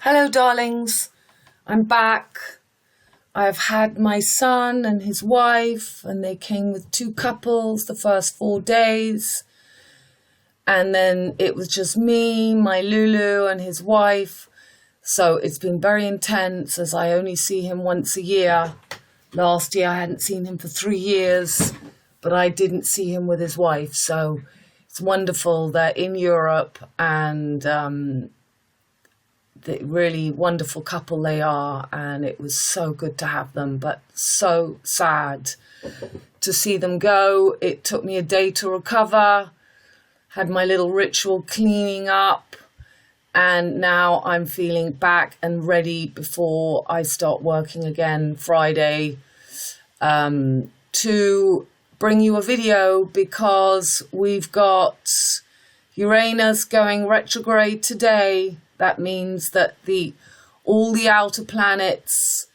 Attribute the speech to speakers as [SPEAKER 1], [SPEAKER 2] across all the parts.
[SPEAKER 1] Hello, darlings. I'm back. I've had my son and his wife, and they came with two couples the first 4 days. And then it was just me, my Lulu, and his wife. So it's been very intense as I only see him once a year. Last year I hadn't seen him for 3 years, but I didn't see him with his wife. So it's wonderful. They're in Europe, and the really wonderful couple they are, and it was so good to have them, but so sad to see them go. It took me a day to recover, had my little ritual cleaning up, and now I'm feeling back and ready before I start working again Friday to bring you a video, because we've got Uranus going retrograde today. That means that all the outer planets,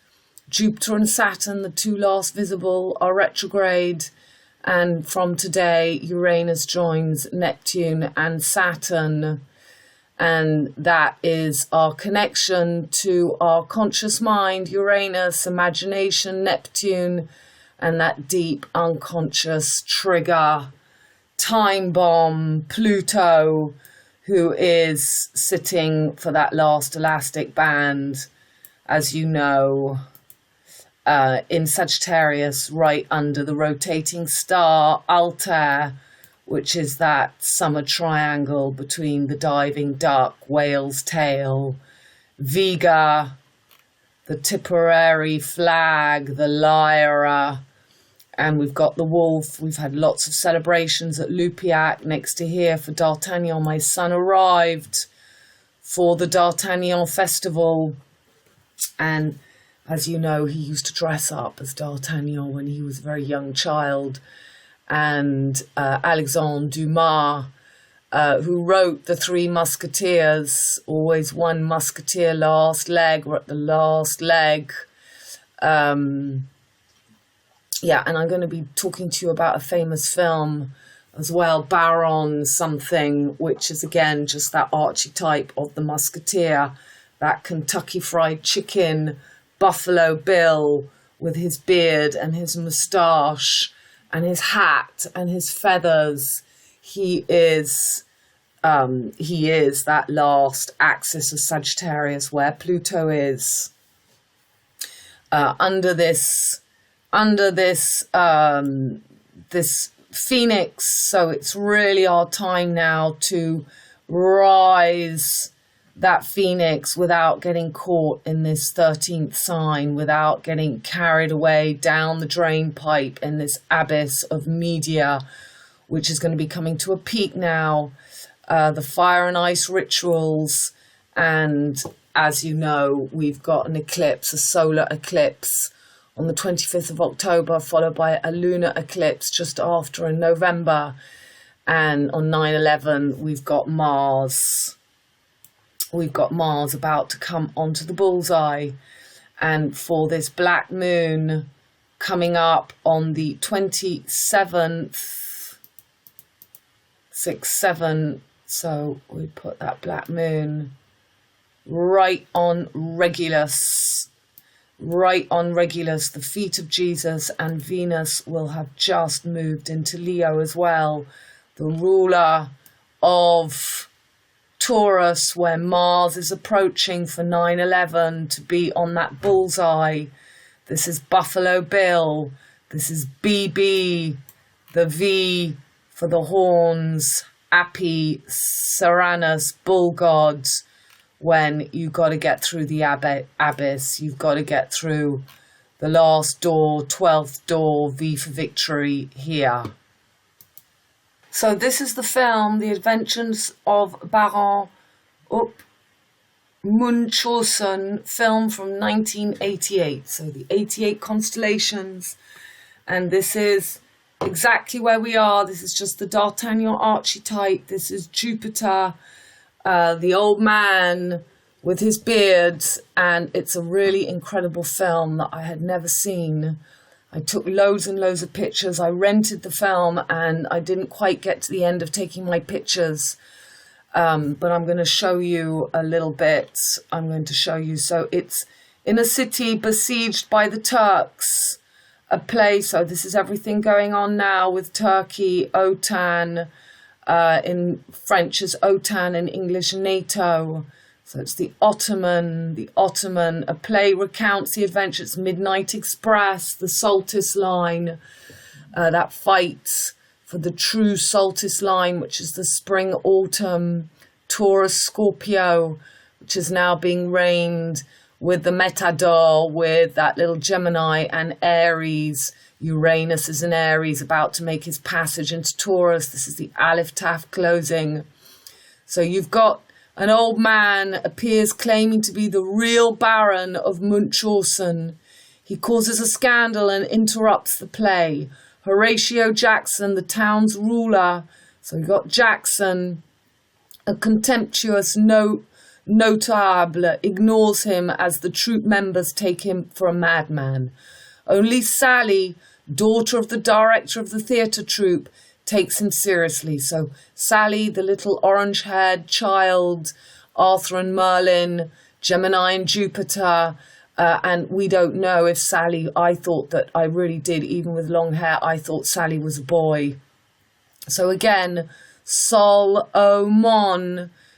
[SPEAKER 1] Jupiter and Saturn, the two last visible, are retrograde. And from today, Uranus joins Neptune and Saturn. And that is our connection to our conscious mind, Uranus, imagination, Neptune, and that deep unconscious trigger, time bomb, Pluto, who is sitting for that last elastic band, as you know, in Sagittarius, right under the rotating star Altair, which is that summer triangle between the diving duck, whale's tail, Vega, the Tipperary flag, the Lyra, and we've got the wolf. We've had lots of celebrations at Lupiac next to here for D'Artagnan. My son arrived for the D'Artagnan festival. And as you know, he used to dress up as D'Artagnan when he was a very young child. And Alexandre Dumas, who wrote The Three Musketeers, always one musketeer last leg, we're at the last leg. Yeah, and I'm going to be talking to you about a famous film as well, BARREN something, which is again just that archetype of the musketeer, that Kentucky Fried Chicken, Buffalo Bill with his beard and his moustache and his hat and his feathers. He is that last axis of Sagittarius where Pluto is. Under this phoenix, so it's really our time now to rise that phoenix without getting caught in this 13th sign, without getting carried away down the drain pipe in this abyss of media, which is going to be coming to a peak now. The fire and ice rituals, and as you know, we've got an eclipse, a solar eclipse, on the 25th of October, followed by a lunar eclipse just after in November. And on 9/11, we've got Mars. We've got Mars about to come onto the bullseye. And for this black moon coming up on the 27th, 6/7, so we put that black moon right on Regulus. Right on Regulus, the feet of Jesus, and Venus will have just moved into Leo as well, the ruler of Taurus, where Mars is approaching for 9/11 to be on that bullseye. This is Buffalo Bill, this is BB, the V for the horns, Appy, Seranus, bull gods. When you've got to get through the abyss, you've got to get through the last door, 12th door, V for victory here. So this is the film, The Adventures of Baron Up Munchausen, film from 1988. So the 88 constellations. And this is exactly where we are. This is just the D'Artagnan archetype. This is Jupiter, the old man with his beard, and it's a really incredible film that I had never seen. I took loads and loads of pictures. I rented the film and I didn't quite get to the end of taking my pictures. but I'm going to show you a little bit. I'm going to show you. So it's in a city besieged by the Turks, a place. So this is everything going on now with Turkey, OTAN, in French is OTAN, in English NATO. So it's the Ottoman, a play recounts the adventures, Midnight Express, the Solstice line, that fight for the true solstice line, which is the spring, autumn, Taurus, Scorpio, which is now being reigned with the Metador, with that little Gemini, and Aries. Uranus is in Aries, about to make his passage into Taurus. This is the Aleph Taf closing. So you've got an old man appears claiming to be the real Baron of Munchausen. He causes a scandal and interrupts the play. Horatio Jackson, the town's ruler. So you've got Jackson, a contemptuous notable, ignores him as the troupe members take him for a madman. Only Sally, daughter of the director of the theatre troupe, takes him seriously. So Sally, the little orange-haired child, Arthur and Merlin, Gemini and Jupiter, and we don't know if Sally, I thought that I really did, even with long hair, I thought Sally was a boy. So again, Solomon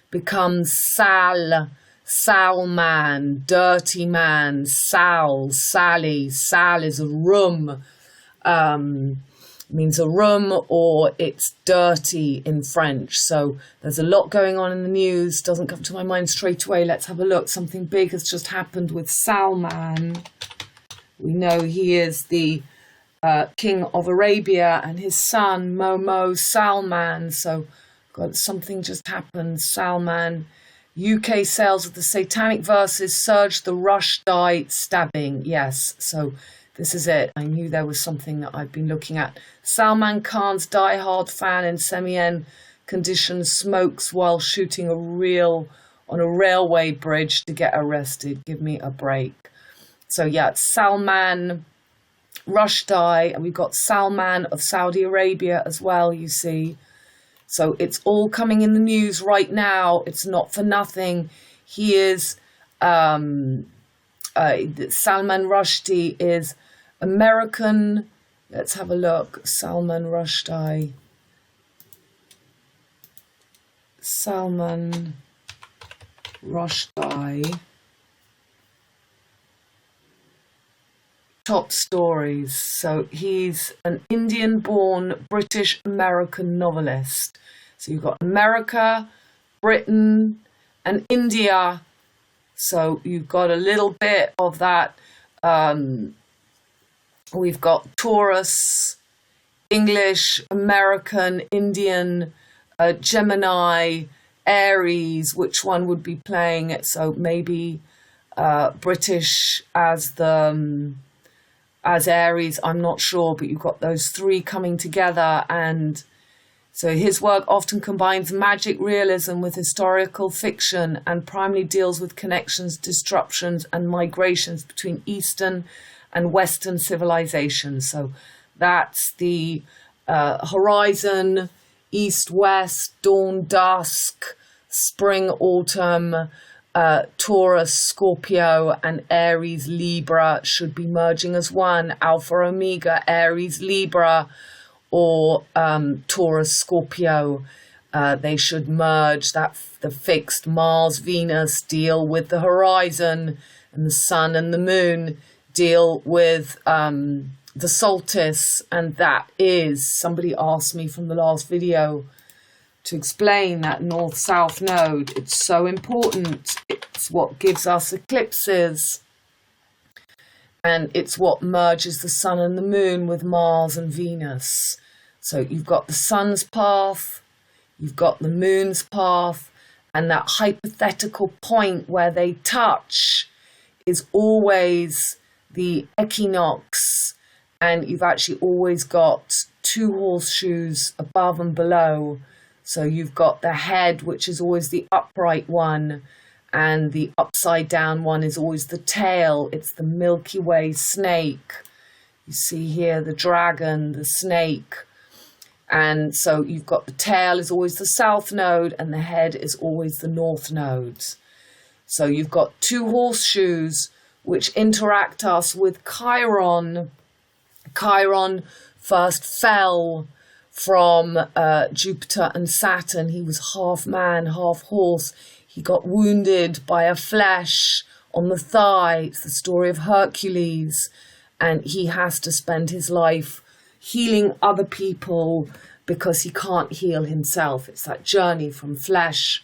[SPEAKER 1] becomes Sal, Salman, dirty man, Sal, Sally. Sal is a room, means a room, or it's dirty in French. So there's a lot going on in the news, doesn't come to my mind straight away. Let's have a look. Something big has just happened with Salman. We know he is the king of Arabia, and his son Momo Salman. So got something just happened. Salman. UK sales of the Satanic Verses surged, the Rushdie stabbing. Yes, so this is it. I knew there was something that I'd been looking at. Salman Khan's diehard fan in semi-end conditions smokes while shooting on a railway bridge to get arrested. Give me a break. So yeah, it's Salman Rushdie, and we've got Salman of Saudi Arabia as well, you see. So it's all coming in the news right now. It's not for nothing. He is, Salman Rushdie is American. Let's have a look. Salman Rushdie. Salman Rushdie. Top stories. So he's an Indian-born British-American novelist. So you've got America, Britain, and India. So you've got a little bit of that. We've got Taurus, English, American, Indian, Gemini, Aries. Which one would be playing it? So maybe British as Aries, I'm not sure, but you've got those three coming together. And so his work often combines magic realism with historical fiction and primarily deals with connections, disruptions, and migrations between Eastern and Western civilizations. So that's the horizon, east-west, dawn, dusk, spring, autumn, Taurus, Scorpio, and Aries, Libra should be merging as one. Alpha, Omega, Aries, Libra, or Taurus, Scorpio. They should merge. That the fixed Mars, Venus deal with the horizon, and the sun and the moon deal with the solstice. And that is, somebody asked me from the last video to explain that north-south node. It's so important. It's what gives us eclipses. And it's what merges the sun and the moon with Mars and Venus. So you've got the sun's path, you've got the moon's path, and that hypothetical point where they touch is always the equinox. And you've actually always got two horseshoes above and below. So you've got the head, which is always the upright one, and the upside down one is always the tail. It's the Milky Way snake. You see here the dragon, the snake. And so you've got the tail is always the south node and the head is always the north node. So you've got two horseshoes which interact us with Chiron. Chiron first fell from Jupiter and Saturn. He was half man, half horse. He got wounded by a flesh on the thigh. It's the story of Hercules. And he has to spend his life healing other people because he can't heal himself. It's that journey from flesh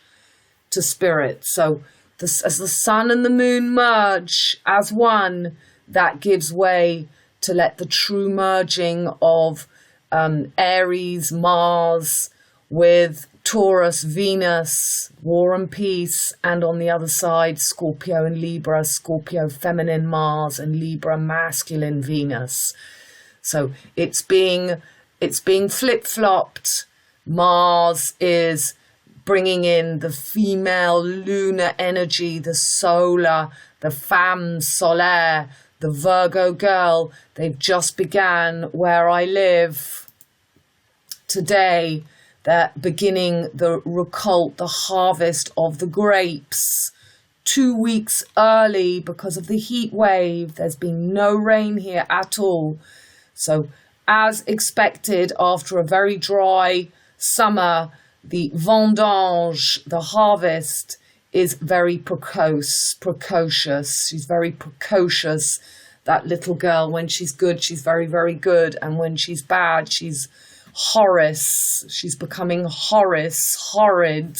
[SPEAKER 1] to spirit. So as the sun and the moon merge as one, that gives way to let the true merging of Aries, Mars, with Taurus, Venus, war and peace, and on the other side, Scorpio and Libra, Scorpio feminine Mars and Libra masculine Venus. So it's being flip-flopped. Mars is bringing in the female lunar energy, the solar, the femme solaire, the Virgo girl. They've just began where I live today. They're beginning the recolt, the harvest of the grapes, 2 weeks early because of the heat wave. There's been no rain here at all. So as expected, after a very dry summer, the vendange, the harvest, is very precocious. She's very precocious, that little girl. When she's good, she's very, very good. And when she's bad, she's Horus. She's becoming Horus, horrid.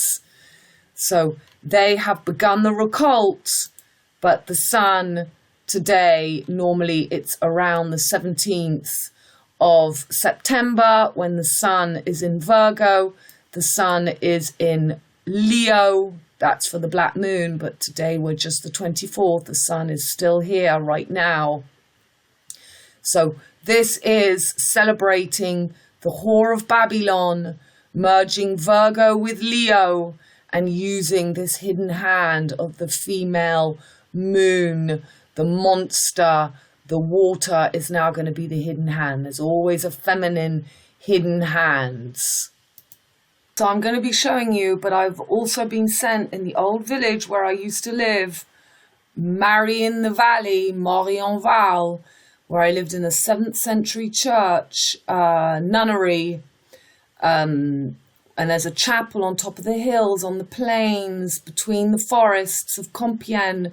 [SPEAKER 1] So they have begun the recolt, but the sun today, normally it's around the 17th of September when the sun is in Virgo. The sun is in Leo. That's for the black moon, but today we're just the 24th. The sun is still here right now. So this is celebrating the Hore of Babylon, merging Virgo with Leo and using this hidden hand of the female moon, the monster. The water is now going to be the hidden hand. There's always a feminine hidden hands. So I'm going to be showing you, but I've also been sent in the old village where I used to live, Marianne Valley, Marianne, where I lived in a 7th century church, nunnery. And there's a chapel on top of the hills, on the plains, between the forests of Compiègne,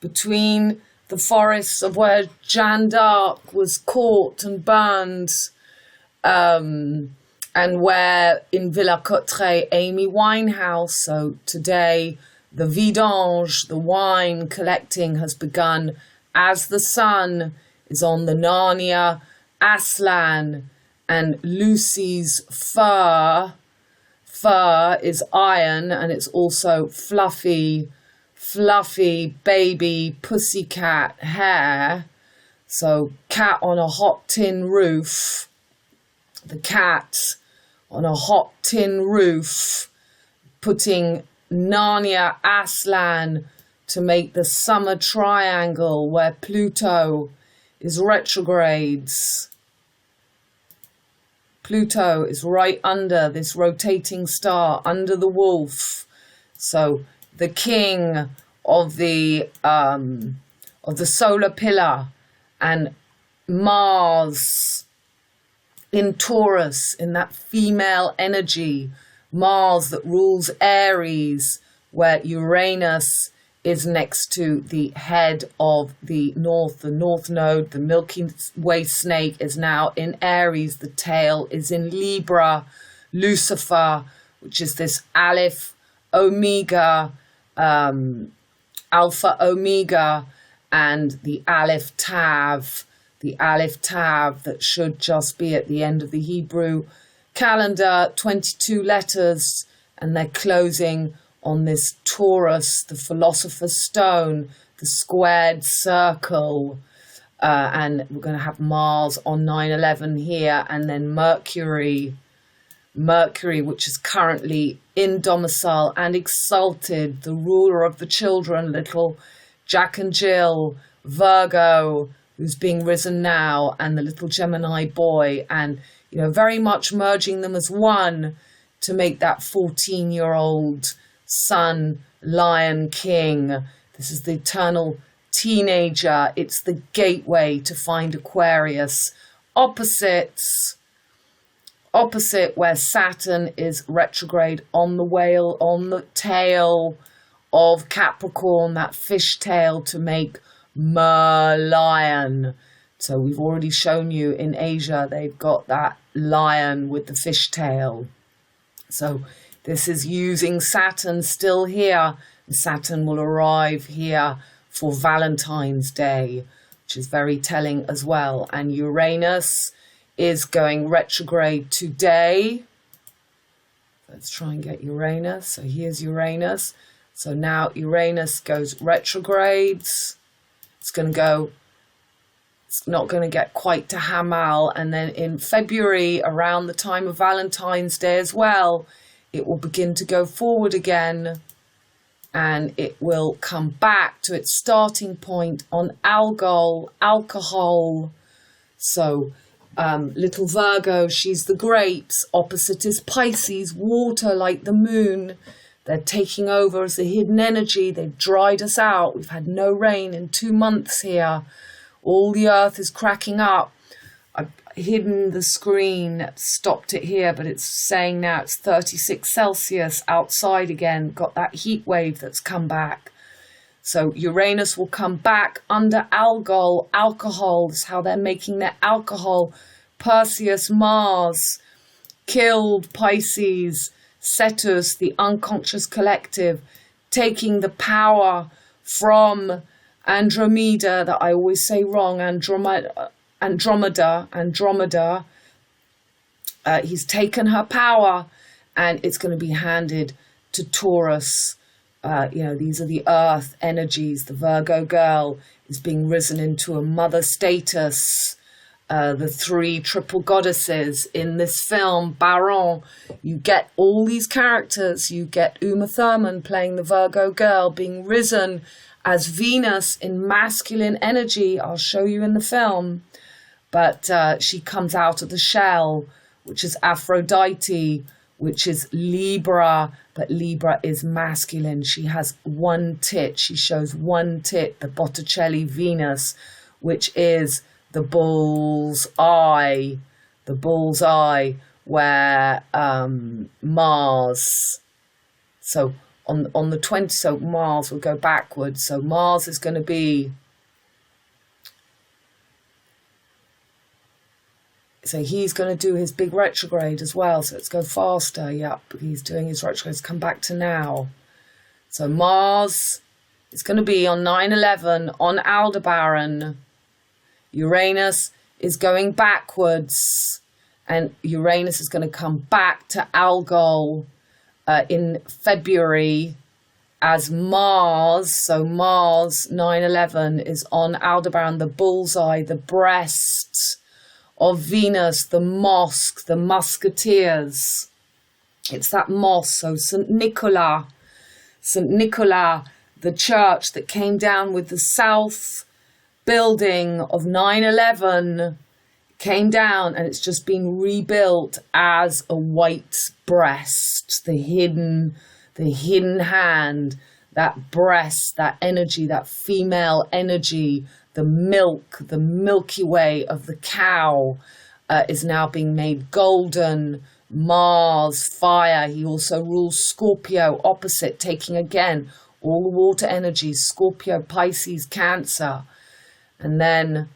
[SPEAKER 1] between the forests of where Jeanne d'Arc was caught and burned, and where in Villa Cotteret, Amy Winehouse. So today, the vidange, the wine collecting, has begun as the sun is on the Narnia ASLAN, and Lucy's fur is iron, and it's also fluffy baby pussycat hair. So cat on a hot tin roof, the cat on a hot tin roof, putting Narnia ASLAN to make the summer triangle where Pluto is retrogrades. Pluto is right under this rotating star, under the wolf. So the king of the solar pillar, and Mars in Taurus, in that female energy, Mars that rules Aries, where Uranus is next to the head of the north node. The Milky Way snake is now in Aries. The tail is in Libra. Lucifer, which is this Aleph Omega, Alpha Omega, and the Aleph Tav. The Aleph Tav that should just be at the end of the Hebrew calendar, 22 letters, and they're closing on this Taurus, the philosopher's stone, the squared circle, and we're going to have Mars on 9/11 here, and then Mercury, which is currently in domicile and exalted, the ruler of the children, little Jack and Jill, Virgo, who's being risen now, and the little Gemini boy, and you know, very much merging them as one to make that 14-year-old Sun, Lion, King. This is the eternal teenager. It's the gateway to find Aquarius. Opposite where Saturn is retrograde on the whale, on the tail of Capricorn, that fish tail to make Lion. So we've already shown you in Asia, they've got that lion with the fish tail. So this is using Saturn still here. Saturn will arrive here for Valentine's Day, which is very telling as well. And Uranus is going retrograde today. Let's try and get Uranus. So here's Uranus. So now Uranus goes retrogrades. It's going to go, it's not going to get quite to Hamal. And then in February, around the time of Valentine's Day as well, it will begin to go forward again. And it will come back to its starting point on Algol Al Co Hol. So little Virgo, she's the grapes. Opposite is Pisces, water like the moon. They're taking over as the hidden energy. They've dried us out. We've had no rain in 2 months here. All the earth is cracking up. I've hidden the screen, stopped it here, but it's saying now it's 36 Celsius outside again. Got that heat wave that's come back. So Uranus will come back under Algol Al Co Hol. That's how they're making their alcohol. Perseus, Mars, killed Pisces, Cetus, the unconscious collective, taking the power from Andromeda, that I always say wrong, Andromeda. He's taken her power, and it's going to be handed to Taurus. You know, these are the earth energies. The Virgo girl is being risen into a mother status. The 3 triple goddesses in this film, BARREN. You get all these characters. You get Uma Thurman playing the Virgo girl, being risen as Venus in masculine energy. I'll show you in the film. But she comes out of the shell, which is Aphrodite, which is Libra, but Libra is masculine. She has one tit. She shows one tit, the Botticelli Venus, which is the bull's eye where Mars. So on the 20th, so Mars will go backwards. So Mars is going to be, so he's going to do his big retrograde as well. So let's go faster. Yep, he's doing his retrograde. Let's come back to now. So Mars is going to be on 9/11 on ALDERBARREN. Uranus is going backwards, and Uranus is going to come back to Algol in February as Mars. So Mars 9/11 is on ALDERBARREN, the bullseye, the breast of Venus, the MOSQUE, the musketeers. It's that mosque. So St. Nicholas, the church that came down with the south building of 9/11, came down, and it's just been rebuilt as a white breast, the hidden hand, that breast, that energy, that female energy, the milk, the Milky Way of the cow is now being made golden. Mars, fire. He also rules Scorpio, opposite, taking again all the water energies, Scorpio, Pisces, Cancer. And then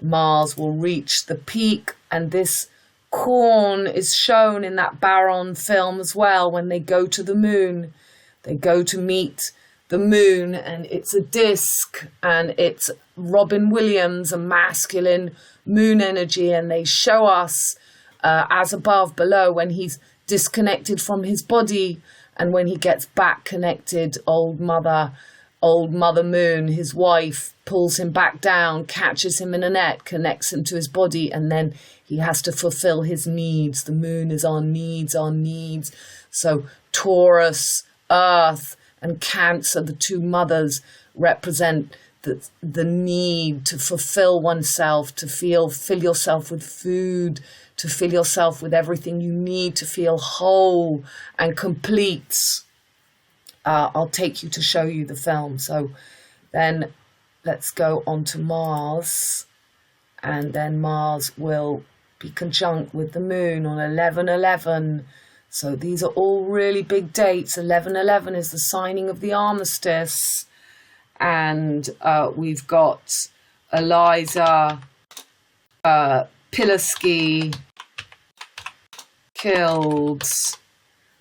[SPEAKER 1] Mars will reach the peak, and this corn is shown in that BARREN film as well. When they go to the moon, they go to meet the moon, and it's a disc, and it's Robin Williams, a masculine moon energy, and they show us as above, below, when he's disconnected from his body, and when he gets back connected, old mother moon, his wife, pulls him back down, catches him in a net, connects him to his body, and then he has to fulfill his needs. The moon is on needs. So Taurus, Earth, and Cancer, the 2 mothers, represent the need to fulfill oneself, to fill yourself with food, to fill yourself with everything you need to feel whole and complete. I'll take you to show you the film. So then let's go on to Mars, and then Mars will be conjunct with the moon on 11/11. So these are all really big dates. 11/11 is the signing of the armistice. And we've got Eliza Pilasky killed.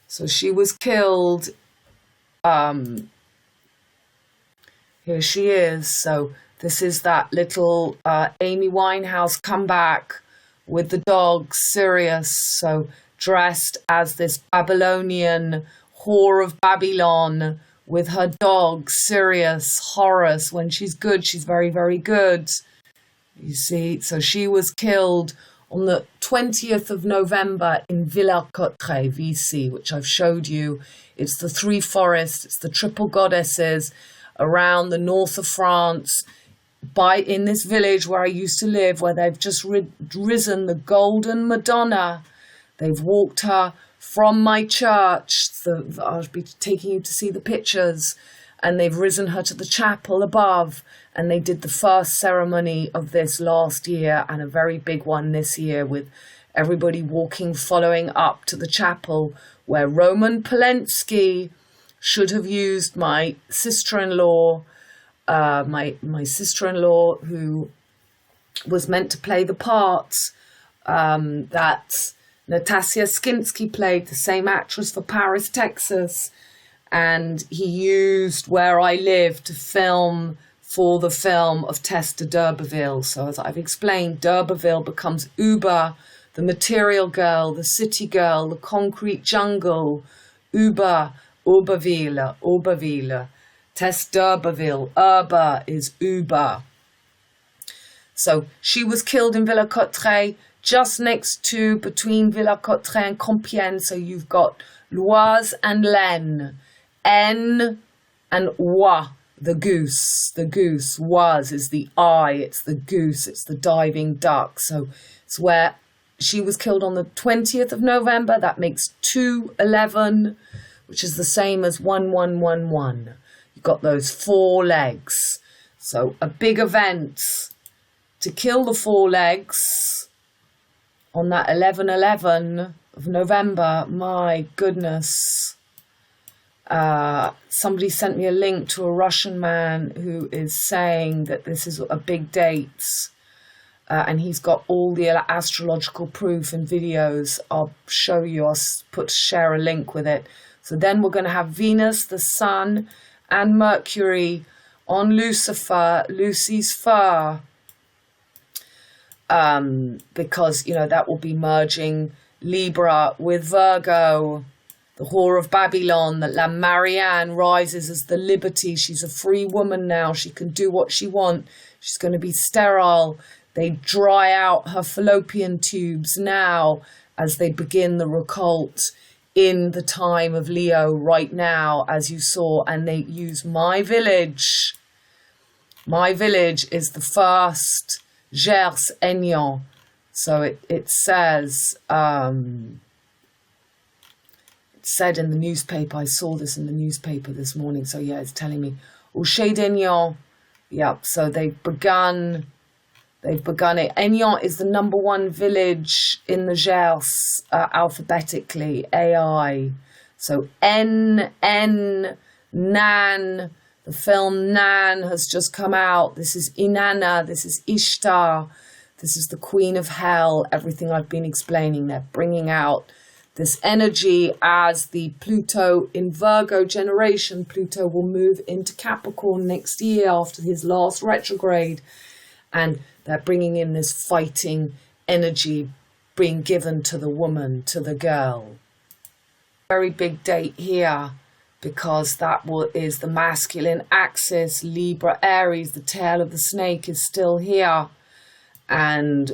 [SPEAKER 1] So she was killed. Here she is. So this is that little Amy Winehouse comeback with the dog Sirius. So dressed as this Babylonian whore of Babylon, with her dog, Sirius, Horus. When she's good, she's very, very good. You see, so she was killed on the 20th of November in Villers-Cotterêts, VC, which I've showed you. It's the three forests, it's the triple goddesses around the north of France, in this village where I used to live, where they've just risen the Golden Madonna. They've walked her from my church. I'll be taking you to see the pictures. And they've risen her to the chapel above. And they did the first ceremony of this last year, and a very big one this year, with everybody walking, following up to the chapel, where Roman Polanski should have used my sister-in-law, my sister-in-law, who was meant to play the part that Natasha Skinsky played, the same actress for Paris, Texas. And he used Where I Live to film for the film of Tess de d'Urberville. So as I've explained, d'Urberville becomes Uber, the material girl, the city girl, the concrete jungle. Uber, Auberville. Tess d'Urberville, Urber is Uber. So she was killed in Villers-Cotterêts, just next to, between Villers-Cotterêts and Compiègne. So you've got l'Oise and l'Aisne. N and Oie, the goose. The goose. Oise is the eye. It's the goose. It's the diving duck. So it's where she was killed on the 20th of November. That makes 2/11, which is the same as 1111. You've got those 4 legs. So a big event to kill the 4 legs on that 11/11 of November. My goodness. Somebody sent me a link to a Russian man who is saying that this is a big date, and he's got all the astrological proof and videos. I'll show you. I'll share a link with it. So then we're going to have Venus, the Sun, and Mercury on Lucifer, Lucy's fur, because that will be merging Libra with Virgo. The Whore of Babylon, that La Marianne rises as the liberty. She's a free woman now. She can do what she wants. She's going to be sterile. They dry out her fallopian tubes now as they begin the recolt in the time of Leo right now, as you saw. And they use My Village. My Village is the first Gers Aignan. So it says... said in the newspaper, I saw this in the newspaper this morning, so yeah, it's telling me, Aucher d'Aignan, yeah, so they've begun it. Aignan is the #1 village in the Gers, alphabetically, AI, so Nan, the film Nan has just come out. This is Inanna, this is Ishtar, this is the Queen of Hell, everything I've been explaining. They're bringing out this energy as the Pluto in Virgo generation. Pluto will move into Capricorn next year after his last retrograde. And they're bringing in this fighting energy being given to the woman, to the girl. Very big date here, because that is the masculine axis. Libra, Aries, the tail of the snake is still here. And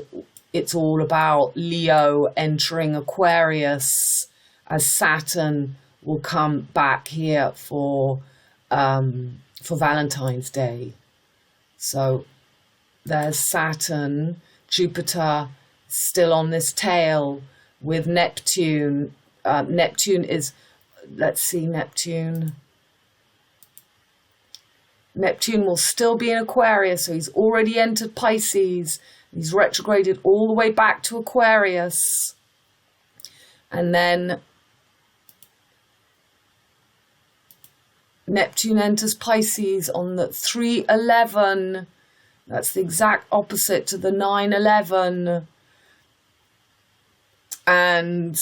[SPEAKER 1] it's all about Leo entering Aquarius, as Saturn will come back here for Valentine's Day. So there's Saturn, Jupiter still on this tail with Neptune. Neptune is, let's see, Neptune will still be in Aquarius, so he's already entered Pisces. He's retrograded all the way back to Aquarius. And then Neptune enters Pisces on the 3/11. That's the exact opposite to the 9/11. And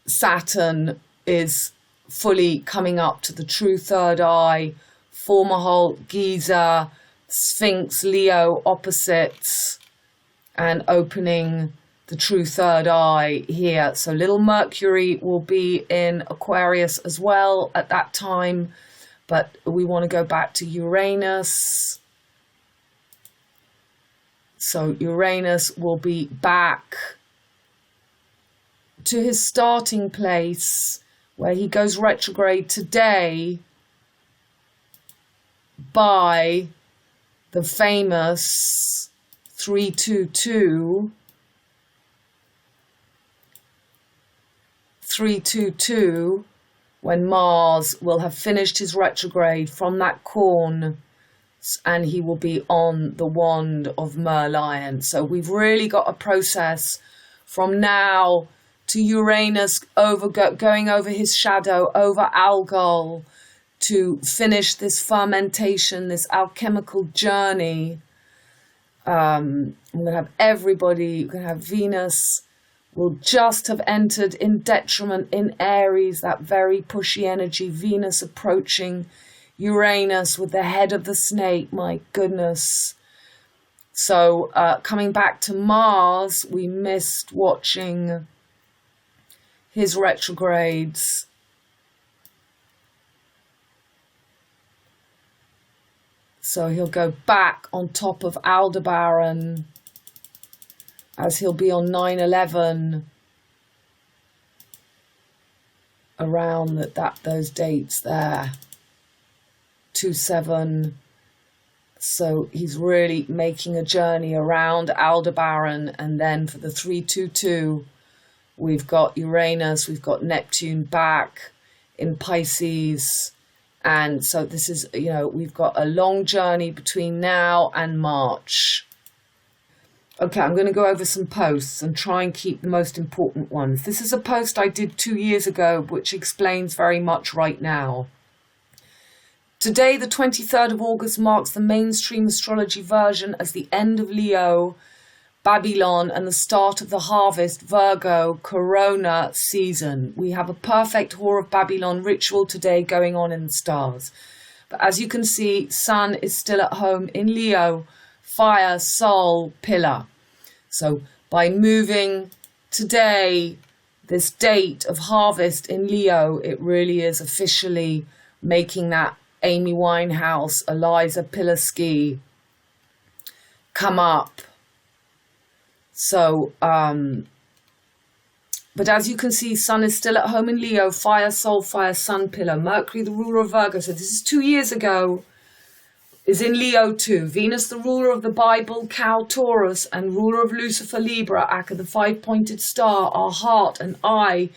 [SPEAKER 1] Saturn is fully coming up to the true third eye, Fomalhaut, Giza, Sphinx, Leo opposites, and opening the true third eye here. So little Mercury will be in Aquarius as well at that time, but we want to go back to Uranus. So Uranus will be back to his starting place where he goes retrograde today by the famous 322. 322, when Mars will have finished his retrograde from that corn, and he will be on the wand of Merlion. So we've really got a process from now to Uranus going over his shadow, over Algol, to finish this fermentation, this alchemical journey. I'm going to have everybody, we're going to have Venus will just have entered in detriment in Aries, that very pushy energy, Venus approaching Uranus with the head of the snake, my goodness. So coming back to Mars, we missed watching his retrogrades. So he'll go back on top of ALDERBARREN, as he'll be on 9/11 around those dates there, 27. So he's really making a journey around ALDERBARREN. And then for the 322, we've got Uranus, we've got Neptune back in Pisces. And so this is, we've got a long journey between now and March. Okay, I'm going to go over some posts and try and keep the most important ones. This is a post I did 2 years ago, which explains very much right now. Today, the 23rd of August, marks the mainstream astrology version as the end of Leo, Babylon, and the start of the harvest, VirgO, Corona season. We have a perfect Hore of Babylon ritual today going on in the stars. But as you can see, Sun is still at home in Leo, fire, soul, pillar. So by moving today, this date of harvest in Leo, it really is officially making that Amy Winehouse, Eliza Pilasky come up. So, but as you can see, Sun is still at home in Leo, fire, soul, fire, Sun, pillar. Mercury, the ruler of Virgo, so this is 2 years ago, is in Leo too. Venus, the ruler of the Bible, cow, Taurus, and ruler of Lucifer, Libra, Aka, the five-pointed star, our heart and eye,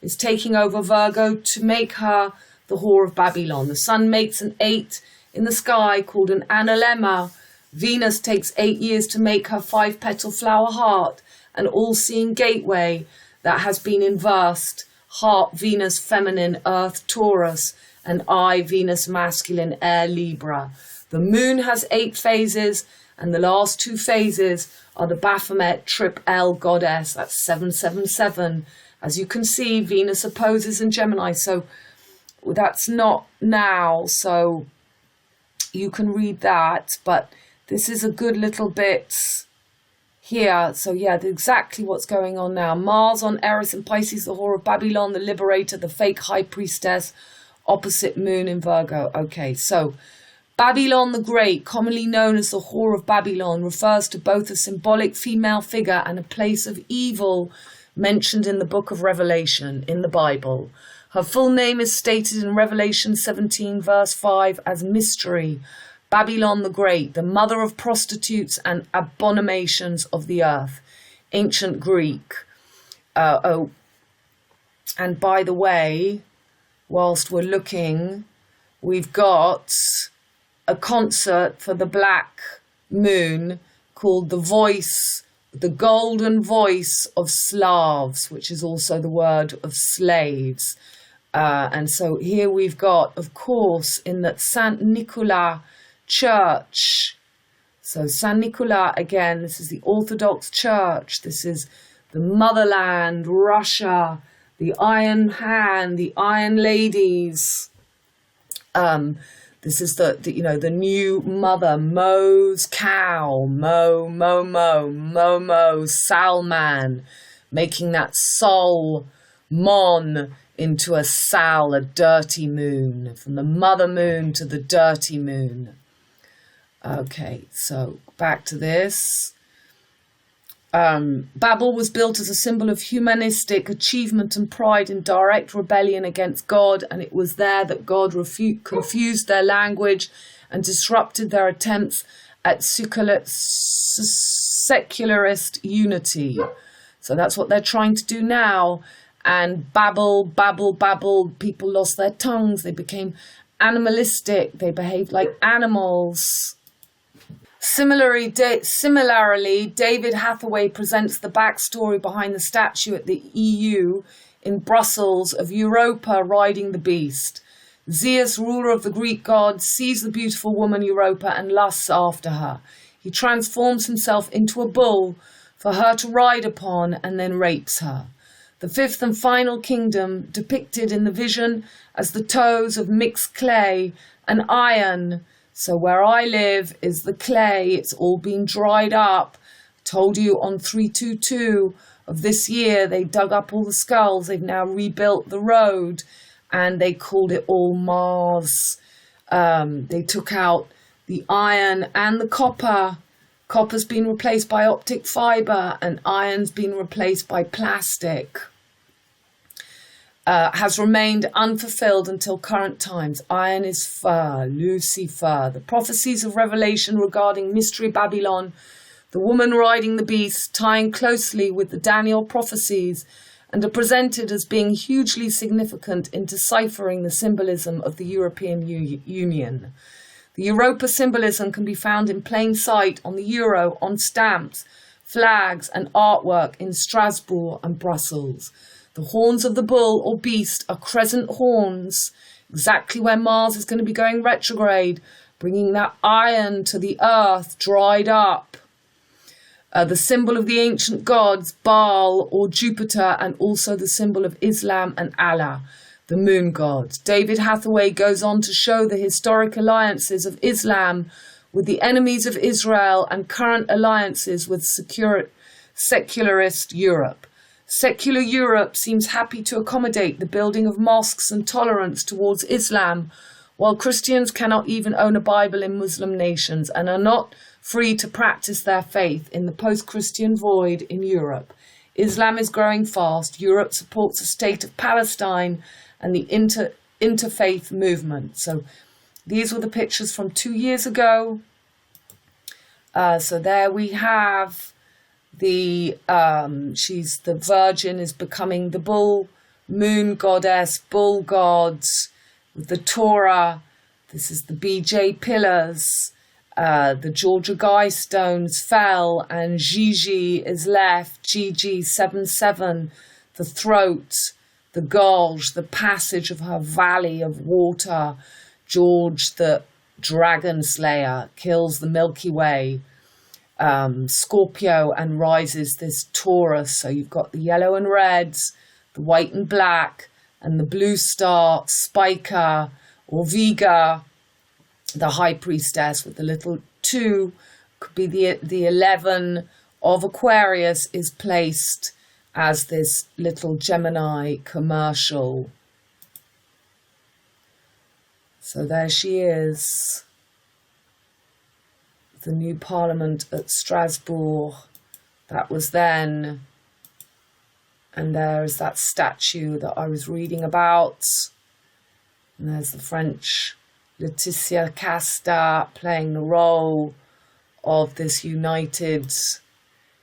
[SPEAKER 1] is taking over Virgo to make her the Whore of Babylon. The Sun makes an 8 in the sky called an analemma. Venus takes 8 years to make her 5-petal flower heart, an all-seeing gateway that has been inversed. Heart, Venus, feminine, Earth, Taurus, and eye, Venus, masculine, air, Libra. The moon has 8 phases, and the last 2 phases are the Baphomet Trip L goddess. That's 777. As you can see, Venus opposes in Gemini, so that's not now, so you can read that, but this is a good little bit here. So yeah, exactly what's going on now. Mars on Eris in Pisces, the Whore of Babylon, the Liberator, the fake High Priestess, opposite Moon in Virgo. Okay, so Babylon the Great, commonly known as the Whore of Babylon, refers to both a symbolic female figure and a place of evil mentioned in the book of Revelation in the Bible. Her full name is stated in Revelation 17 verse 5 as Mystery, Babylon the Great, the mother of prostitutes and abominations of the earth. Ancient Greek. And by the way, whilst we're looking, we've got a concert for the black moon called the Golden Voice of Slavs, which is also the word of slaves. And so here we've got, of course, in that Saint Nicholas Church. So Saint Nicholas, again, this is the Orthodox Church. This is the motherland, Russia, the Iron Hand, the Iron Ladies. This is the new mother, Mo's cow, Mo, Salman, making that Sol, Mon, into a Sal, a dirty moon, from the mother moon to the dirty moon. Okay, so back to this. Babel was built as a symbol of humanistic achievement and pride in direct rebellion against God, and it was there that God confused their language and disrupted their attempts at secularist unity. So that's what they're trying to do now. And Babel, people lost their tongues, they became animalistic, they behaved like animals. Similarly, David Hathaway presents the backstory behind the statue at the EU in Brussels of Europa riding the beast. Zeus, ruler of the Greek gods, sees the beautiful woman Europa and lusts after her. He transforms himself into a bull for her to ride upon and then rapes her. The fifth and final kingdom, depicted in the vision as the toes of mixed clay and iron. So where I live is the clay, it's all been dried up. Told you on 322 of this year, they dug up all the skulls, they've now rebuilt the road, and they called it all Mars. They took out the iron and the copper. Copper's been replaced by optic fibre, and iron's been replaced by plastic. Has remained unfulfilled until current times. Iron is fur, Lucifer. The prophecies of Revelation regarding Mystery Babylon, the woman riding the beast, tying closely with the Daniel prophecies, and are presented as being hugely significant in deciphering the symbolism of the European Union. The Europa symbolism can be found in plain sight on the euro, on stamps, flags, and artwork in Strasbourg and Brussels. The horns of the bull or beast are crescent horns, exactly where Mars is going to be going retrograde, bringing that iron to the earth, dried up. The symbol of the ancient gods, Baal or Jupiter, and also the symbol of Islam and Allah, the moon god. David Hathaway goes on to show the historic alliances of Islam with the enemies of Israel and current alliances with secularist Europe. Secular Europe seems happy to accommodate the building of mosques and tolerance towards Islam, while Christians cannot even own a Bible in Muslim nations and are not free to practice their faith in the post-Christian void in Europe. Islam is growing fast. Europe supports the state of Palestine and the interfaith movement. So these were the pictures from 2 years ago. So there we have the Virgin is becoming the bull, moon goddess, bull gods, with the Torah. This is the BJ pillars. The Georgia Guy stones fell and Gigi is left. Gigi 7-7, the throat, the gulch, the passage of her valley of water. George the dragon slayer kills the Milky Way. Scorpio and rises this Taurus. So you've got the yellow and reds, the white and black, and the blue star, Spica or Vega, the high priestess with the little 2, could be the 11 of Aquarius, is placed as this little Gemini commercial. So there she is. The new parliament at Strasbourg, that was then. And there's that statue that I was reading about. And there's the French Letitia Casta playing the role of this united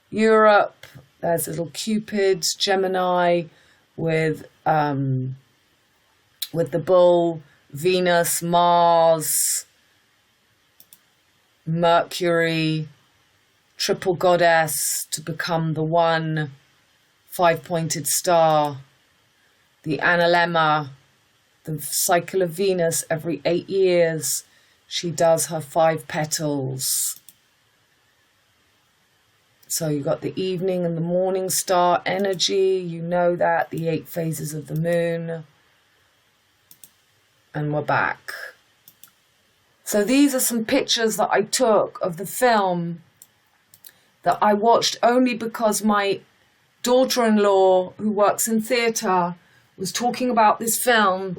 [SPEAKER 1] Europe. There's little Cupid, Gemini with the bull, Venus, Mars, Mercury, triple goddess to become the one, five-pointed star, the analemma, the cycle of Venus every 8 years. She does her 5 petals. So you've got the evening and the morning star energy. You know that, the 8 phases of the moon. And we're back. So these are some pictures that I took of the film that I watched only because my daughter-in-law, who works in theatre, was talking about this film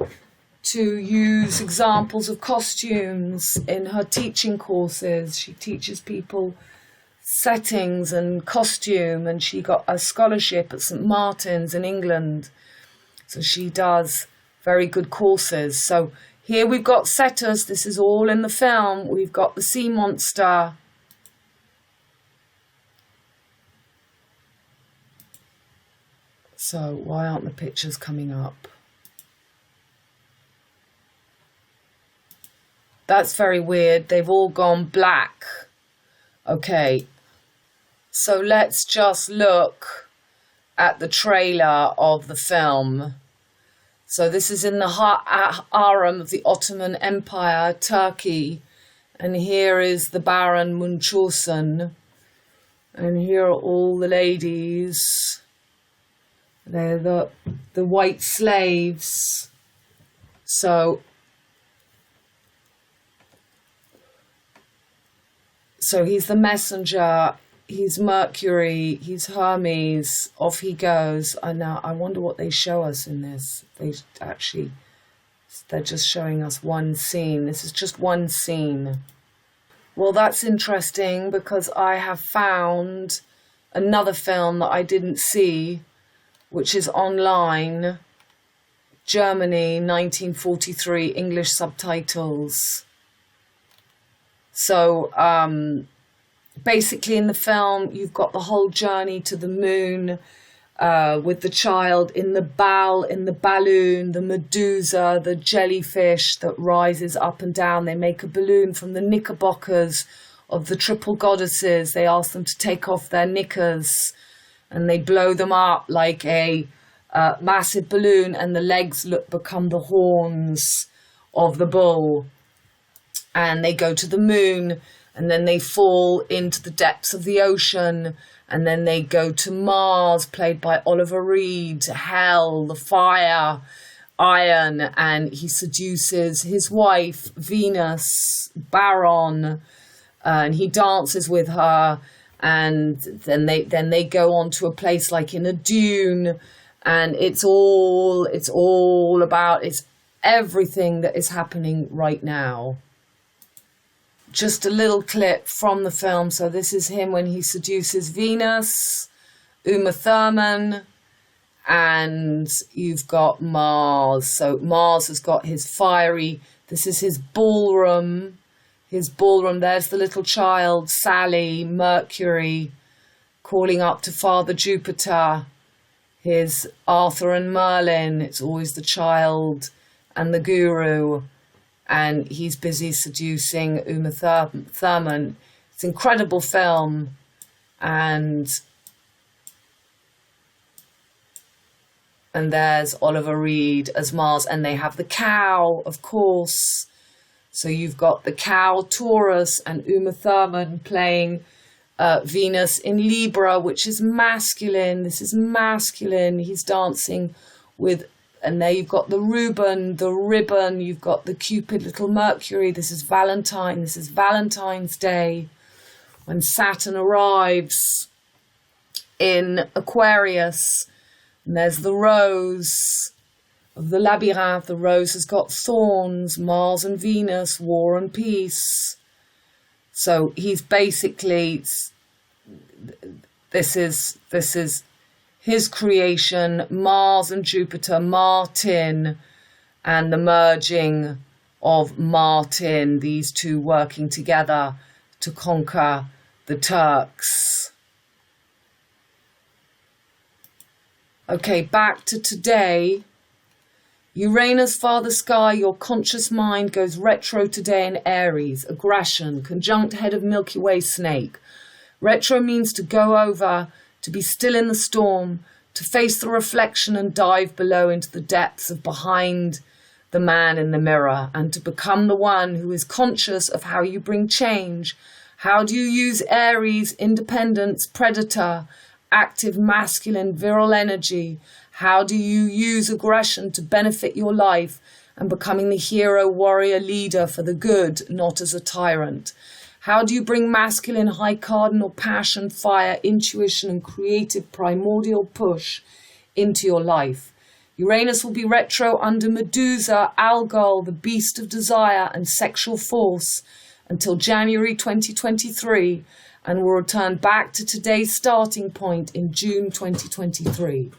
[SPEAKER 1] to use examples of costumes in her teaching courses. She teaches people settings and costume, and she got a scholarship at St. Martin's in England. So she does very good courses. So here we've got Cetus. This is all in the film. We've got the sea monster. So why aren't the pictures coming up? That's very weird. They've all gone black. Okay. So let's just look at the trailer of the film. So this is in the harem of the Ottoman Empire, Turkey. And here is the Baron Munchausen. And here are all the ladies. They're the white slaves. So he's the messenger, he's Mercury, he's Hermes, off he goes. And now I wonder what they show us in this. They're just showing us one scene. This is just one scene. Well, that's interesting because I have found another film that I didn't see, which is online, Germany, 1943, English subtitles. So basically in the film, you've got the whole journey to the moon with the child in the balloon, the Medusa, the jellyfish that rises up and down. They make a balloon from the knickerbockers of the triple goddesses. They ask them to take off their knickers and they blow them up like a massive balloon, and the legs become the horns of the bull. And they go to the moon, and then they fall into the depths of the ocean, and then they go to Mars, played by Oliver Reed, hell, the fire, iron, and he seduces his wife, Venus, BARREN, and he dances with her, and then they go on to a place like in a dune, and it's everything that is happening right now. Just a little clip from the film. So this is him when he seduces Venus, Uma Thurman, and you've got Mars. So Mars has got his fiery, this is his ballroom. There's the little child, Sally, Mercury, calling up to Father Jupiter. His Arthur and Merlin, it's always the child and the guru. And he's busy seducing Uma Thurman. It's an incredible film. And there's Oliver Reed as Mars. And they have the cow, of course. So you've got the cow, Taurus, and Uma Thurman playing Venus in Libra, which is masculine. This is masculine. He's dancing with... And there you've got the Reuben, the ribbon, you've got the Cupid little Mercury. This is Valentine's Day, when Saturn arrives in Aquarius. And there's the rose of the labyrinth. The rose has got thorns, Mars and Venus, war and peace. So he's basically, this is his creation, Mars and Jupiter, Martin, and the merging of Martin, these two working together to conquer the Turks. Okay, back to today. Uranus, Father Sky, your conscious mind goes retro today in Aries. Aggression, conjunct head of Milky Way snake. Retro means to go over, to be still in the storm, to face the reflection and dive below into the depths of behind the man in the mirror, and to become the one who is conscious of how you bring change. How do you use Aries, independence, predator, active masculine virile energy? How do you use aggression to benefit your life and becoming the hero, warrior, leader for the good, not as a tyrant? How do you bring masculine, high cardinal passion, fire, intuition, and creative primordial push into your life? Uranus will be retro under Medusa, Algol, the beast of desire and sexual force, until January 2023, and will return back to today's starting point in June 2023.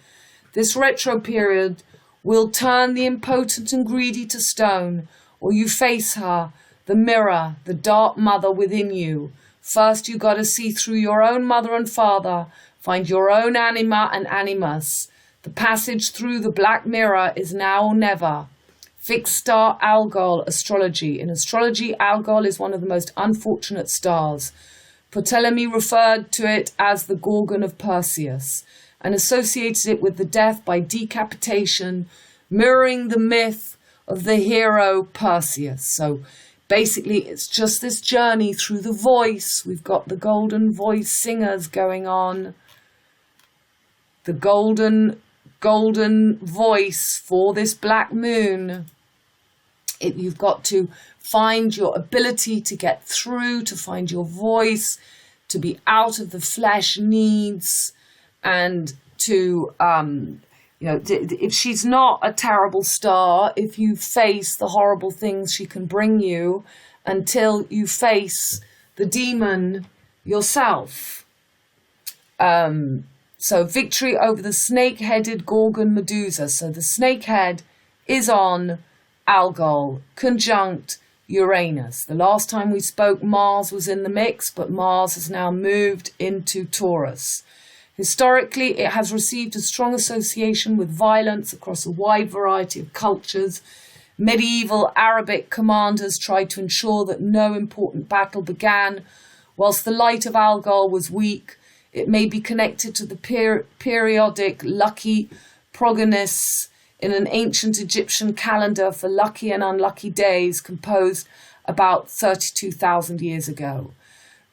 [SPEAKER 1] This retro period will turn the impotent and greedy to stone, or you face her, the mirror, the dark mother within you. First, you got to see through your own mother and father, find your own anima and animus. The passage through the black mirror is now or never. Fixed star Algol astrology. In astrology, Algol is one of the most unfortunate stars. Ptolemy referred to it as the Gorgon of Perseus, and associated it with the death by decapitation, mirroring the myth of the hero Perseus. So basically, it's just this journey through the voice. We've got the golden voice singers going on. The golden voice for this black moon. You've got to find your ability to get through, to find your voice, to be out of the flesh needs, and to, if she's not a terrible star, if you face the horrible things she can bring you until you face the demon yourself. So victory over the snake-headed Gorgon Medusa. So the snake head is on Algol, conjunct Uranus. The last time we spoke, Mars was in the mix, but Mars has now moved into Taurus. Historically, it has received a strong association with violence across a wide variety of cultures. Medieval Arabic commanders tried to ensure that no important battle began. Whilst the light of Algol was weak, it may be connected to the periodic lucky progonists in an ancient Egyptian calendar for lucky and unlucky days composed about 32,000 years ago.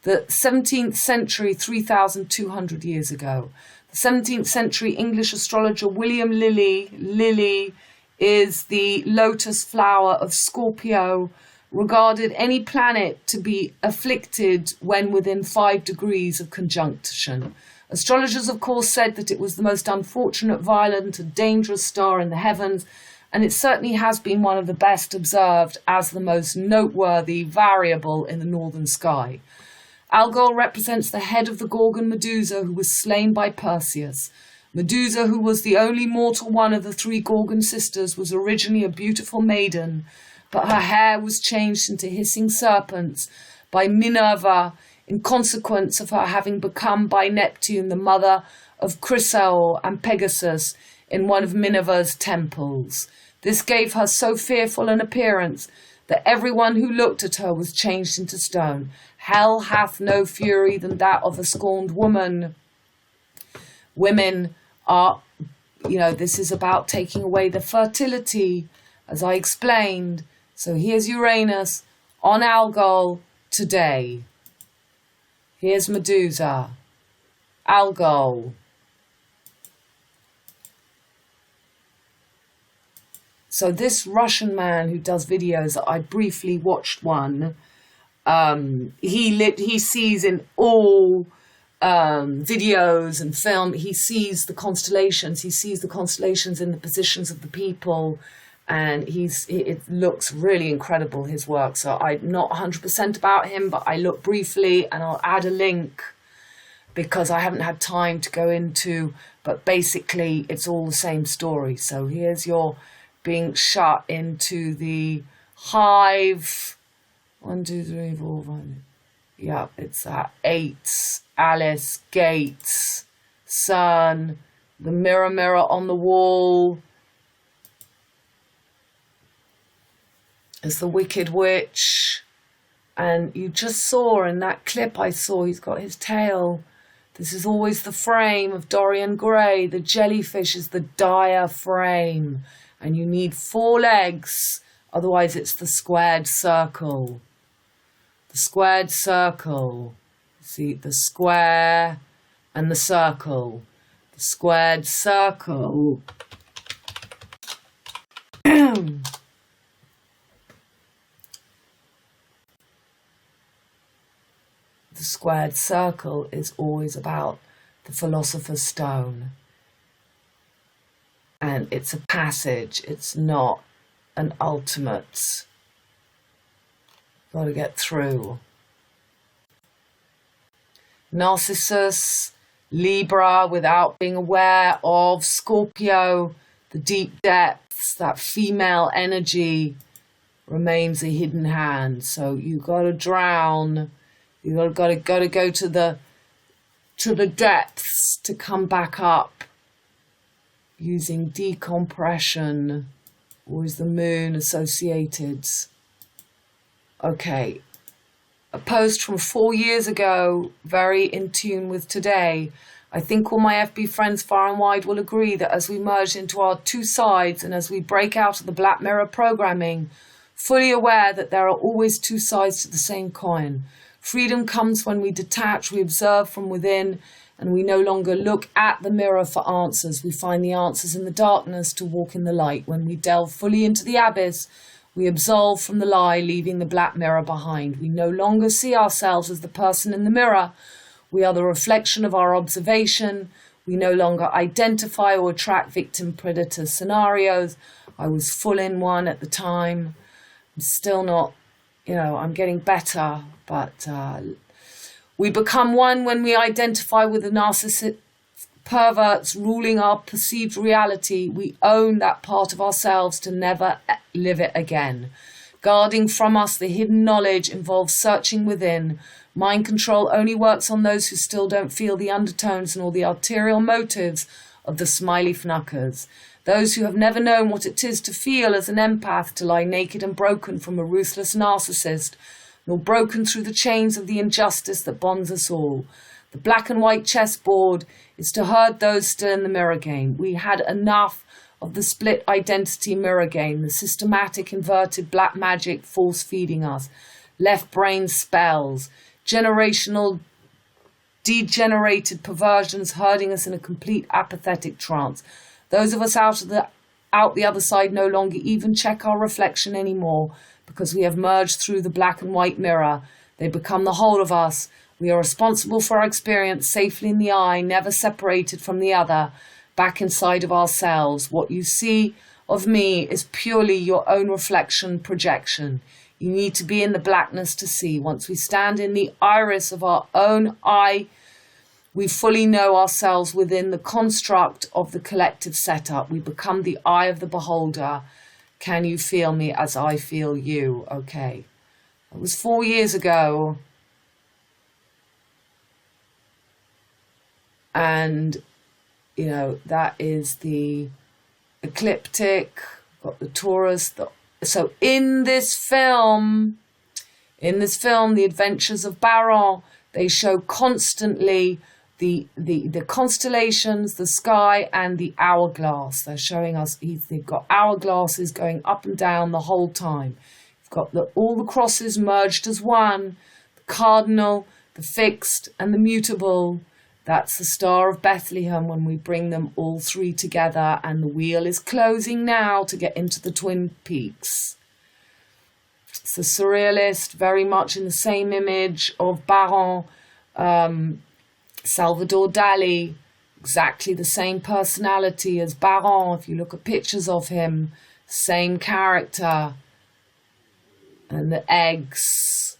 [SPEAKER 1] The 17th century, 3,200 years ago. The 17th century English astrologer William Lilly is the lotus flower of Scorpio, regarded any planet to be afflicted when within 5 degrees of conjunction. Astrologers, of course, said that it was the most unfortunate, violent, and dangerous star in the heavens, and it certainly has been one of the best observed as the most noteworthy variable in the northern sky. Algol represents the head of the Gorgon Medusa who was slain by Perseus. Medusa, who was the only mortal one of the 3 Gorgon sisters, was originally a beautiful maiden, but her hair was changed into hissing serpents by Minerva in consequence of her having become by Neptune the mother of Chrysaor and Pegasus in one of Minerva's temples. This gave her so fearful an appearance that everyone who looked at her was changed into stone. Hell hath no fury than that of a scorned woman. Women are, this is about taking away the fertility, as I explained. So here's Uranus on Algol today. Here's Medusa, Algol. So this Russian man who does videos, I briefly watched one. He sees in all videos and film, he sees the constellations. He sees the constellations in the positions of the people, and it looks really incredible, his work. So I'm not 100% about him, but I looked briefly, and I'll add a link because I haven't had time to go into, but basically it's all the same story. So here's your being shut into the Hive. 1, 2, 3, 4, 5. Yeah, it's that. 8. Alice. Gates. Sun. The mirror on the wall. It's the Wicked Witch. And you just saw in that clip I saw, he's got his tail. This is always the frame of Dorian Gray. The jellyfish is the dire frame. And you need 4 legs. Otherwise it's the squared circle. The squared circle. See, the square and the circle. The squared circle. The squared circle is always about the Philosopher's Stone. And it's a passage, it's not an ultimate. Got to get through. Narcissus, Libra, without being aware of Scorpio, the deep depths, that female energy remains a hidden hand. So you got to drown. You got to go to the depths to come back up using decompression. Always the moon associated. Okay, a post from 4 years ago, very in tune with today. I think all my FB friends far and wide will agree that as we merge into our 2 sides and as we break out of the black mirror programming, fully aware that there are always 2 sides to the same coin. Freedom comes when we detach, we observe from within, and we no longer look at the mirror for answers. We find the answers in the darkness to walk in the light. When we delve fully into the abyss, we absolve from the lie, leaving the black mirror behind. We no longer see ourselves as the person in the mirror. We are the reflection of our observation. We no longer identify or attract victim-predator scenarios. I was full in one at the time. I'm still not, I'm getting better, but we become one when we identify with the narcissistic perverts ruling our perceived reality. We own that part of ourselves to never live it again. Guarding from us the hidden knowledge involves searching within. Mind control only works on those who still don't feel the undertones and all the arterial motives of the smiley fnuckers. Those who have never known what it is to feel as an empath, to lie naked and broken from a ruthless narcissist, nor broken through the chains of the injustice that bonds us all. The black and white chessboard is to herd those still in the mirror game. We had enough of the split identity mirror game, the systematic inverted black magic force feeding us, left brain spells, generational degenerated perversions herding us in a complete apathetic trance. Those of us out the other side no longer even check our reflection anymore because we have merged through the black and white mirror. They become the whole of us. We are responsible for our experience safely in the eye, never separated from the other, back inside of ourselves. What you see of me is purely your own reflection projection. You need to be in the blackness to see. Once we stand in the iris of our own eye, we fully know ourselves within the construct of the collective setup. We become the eye of the beholder. Can you feel me as I feel you? Okay. It was 4 years ago. And, that is the ecliptic, got the Taurus. So in this film, The Adventures of BARREN, they show constantly the constellations, the sky, and the hourglass. They're showing us, they've got hourglasses going up and down the whole time. You've got all the crosses merged as one, the cardinal, the fixed, and the mutable. That's the Star of Bethlehem when we bring them all 3 together, and the wheel is closing now to get into the Twin Peaks. It's the surrealist, very much in the same image of BARREN, Salvador Dali, exactly the same personality as BARREN. If you look at pictures of him, same character, and the eggs.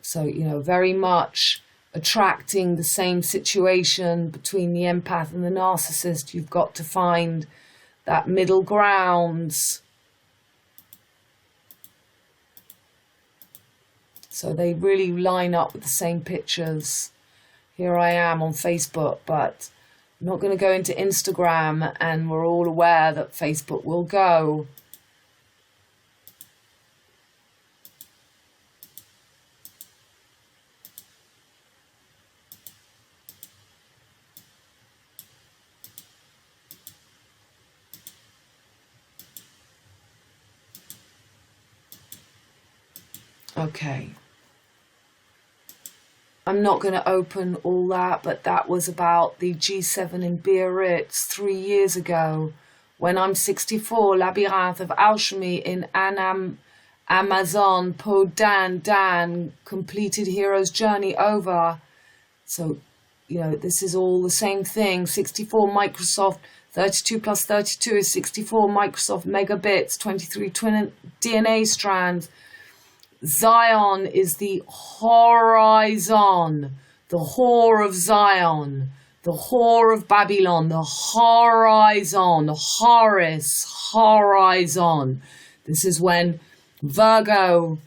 [SPEAKER 1] So, very much attracting the same situation between the empath and the narcissist. You've got to find that middle ground. So they really line up with the same pictures. Here I am on Facebook, but I'm not going to go into Instagram, and we're all aware that Facebook will go. Okay. I'm not going to open all that, but that was about the G7 in Biarritz 3 years ago. When I'm 64, Labyrinth of Alchemy in Amazon, Po Dan, completed hero's journey over. So, you know, this is all the same thing. 64 Microsoft, 32 plus 32 is 64 Microsoft megabits, 23 twin DNA strands. Zion is the horizon, the Hore of Zion, the Hore of Babylon, the horizon, the Horus, horizon. This is when VirgO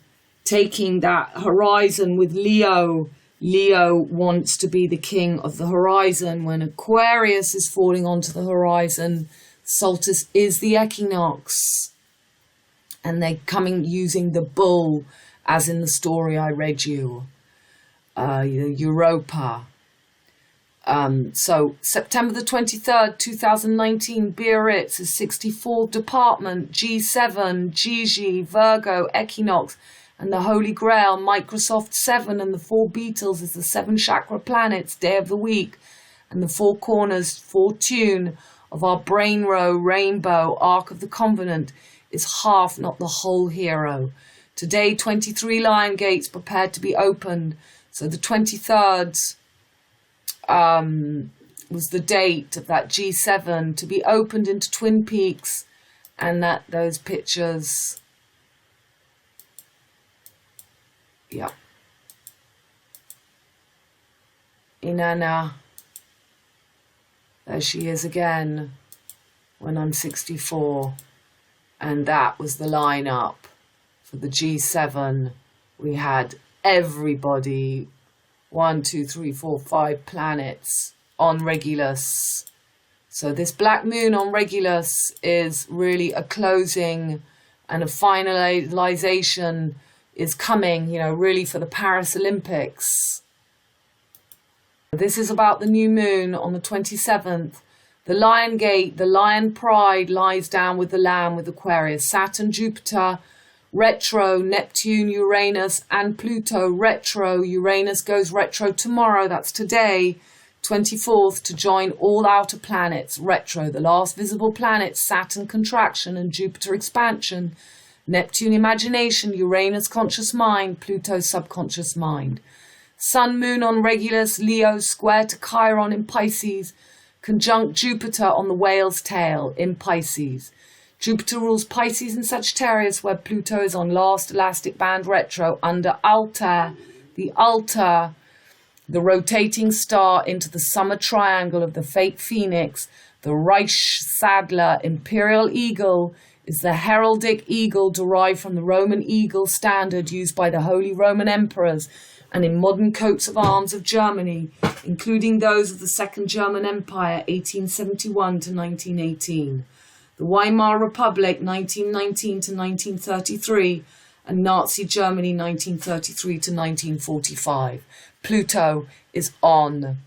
[SPEAKER 1] taking that horizon with leO. leO wants to be the king of the horizon. When Aquarius is falling onto the horizon, solstice is the equinox. And they're coming using the bull, as in the story I read you, Europa. So September the 23rd, 2019, Biarritz is 64th department, G7, Gigi, VirgO, equinox, and the Holy Grail, Microsoft 7, and the 4 Beatles is the 7 chakra planets, day of the week, and the 4 corners, fortune of our brain row, rainbow, Ark of the Covenant, is half, not the whole hero. Today, 23 lion gates prepared to be opened. So the 23rd was the date of that G7 to be opened into Twin Peaks, and that those pictures, yeah. Inanna, there she is again, when I'm 64. And that was the lineup for the G7. We had everybody, 1, 2, 3, 4, 5 planets on Regulus. So this black moon on Regulus is really a closing, and a finalization is coming, you know, really for the Paris Olympics. This is about the new moon on the 27th. The Lion Gate, the Lion Pride lies down with the Lamb with Aquarius, Saturn, Jupiter, retro, Neptune, Uranus, and Pluto, retro. Uranus goes retro tomorrow, that's today, 24th, to join all outer planets, retro. The last visible planets, Saturn contraction and Jupiter expansion, Neptune imagination, Uranus conscious mind, Pluto subconscious mind. Sun, Moon on Regulus, Leo square to Chiron in Pisces, conjunct Jupiter on the whale's tail in Pisces. Jupiter rules Pisces and Sagittarius, where Pluto is on last elastic band retro under Altair, the altar, the rotating star into the summer triangle of the fake phoenix. The Reich Sadler imperial eagle is the heraldic eagle derived from the Roman eagle standard used by the Holy Roman emperors and in modern coats of arms of Germany, including those of the Second German Empire, 1871 to 1918, the Weimar Republic, 1919 to 1933, and Nazi Germany, 1933 to 1945. Pluto is on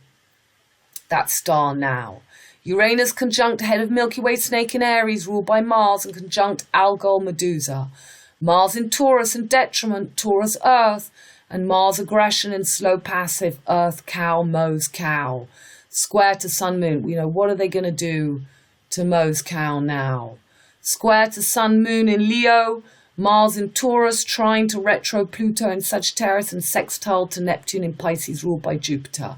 [SPEAKER 1] that star now. Uranus conjunct head of Milky Way snake in Aries, ruled by Mars, and conjunct Algol Medusa. Mars in Taurus and detriment, Taurus Earth, and Mars aggression in slow passive, Earth cow, Mose cow. Square to Sun Moon. You know, what are they going to do to Mose cow now? Square to Sun Moon in Leo, Mars in Taurus, trying to retro Pluto in Sagittarius, and sextile to Neptune in Pisces, ruled by Jupiter.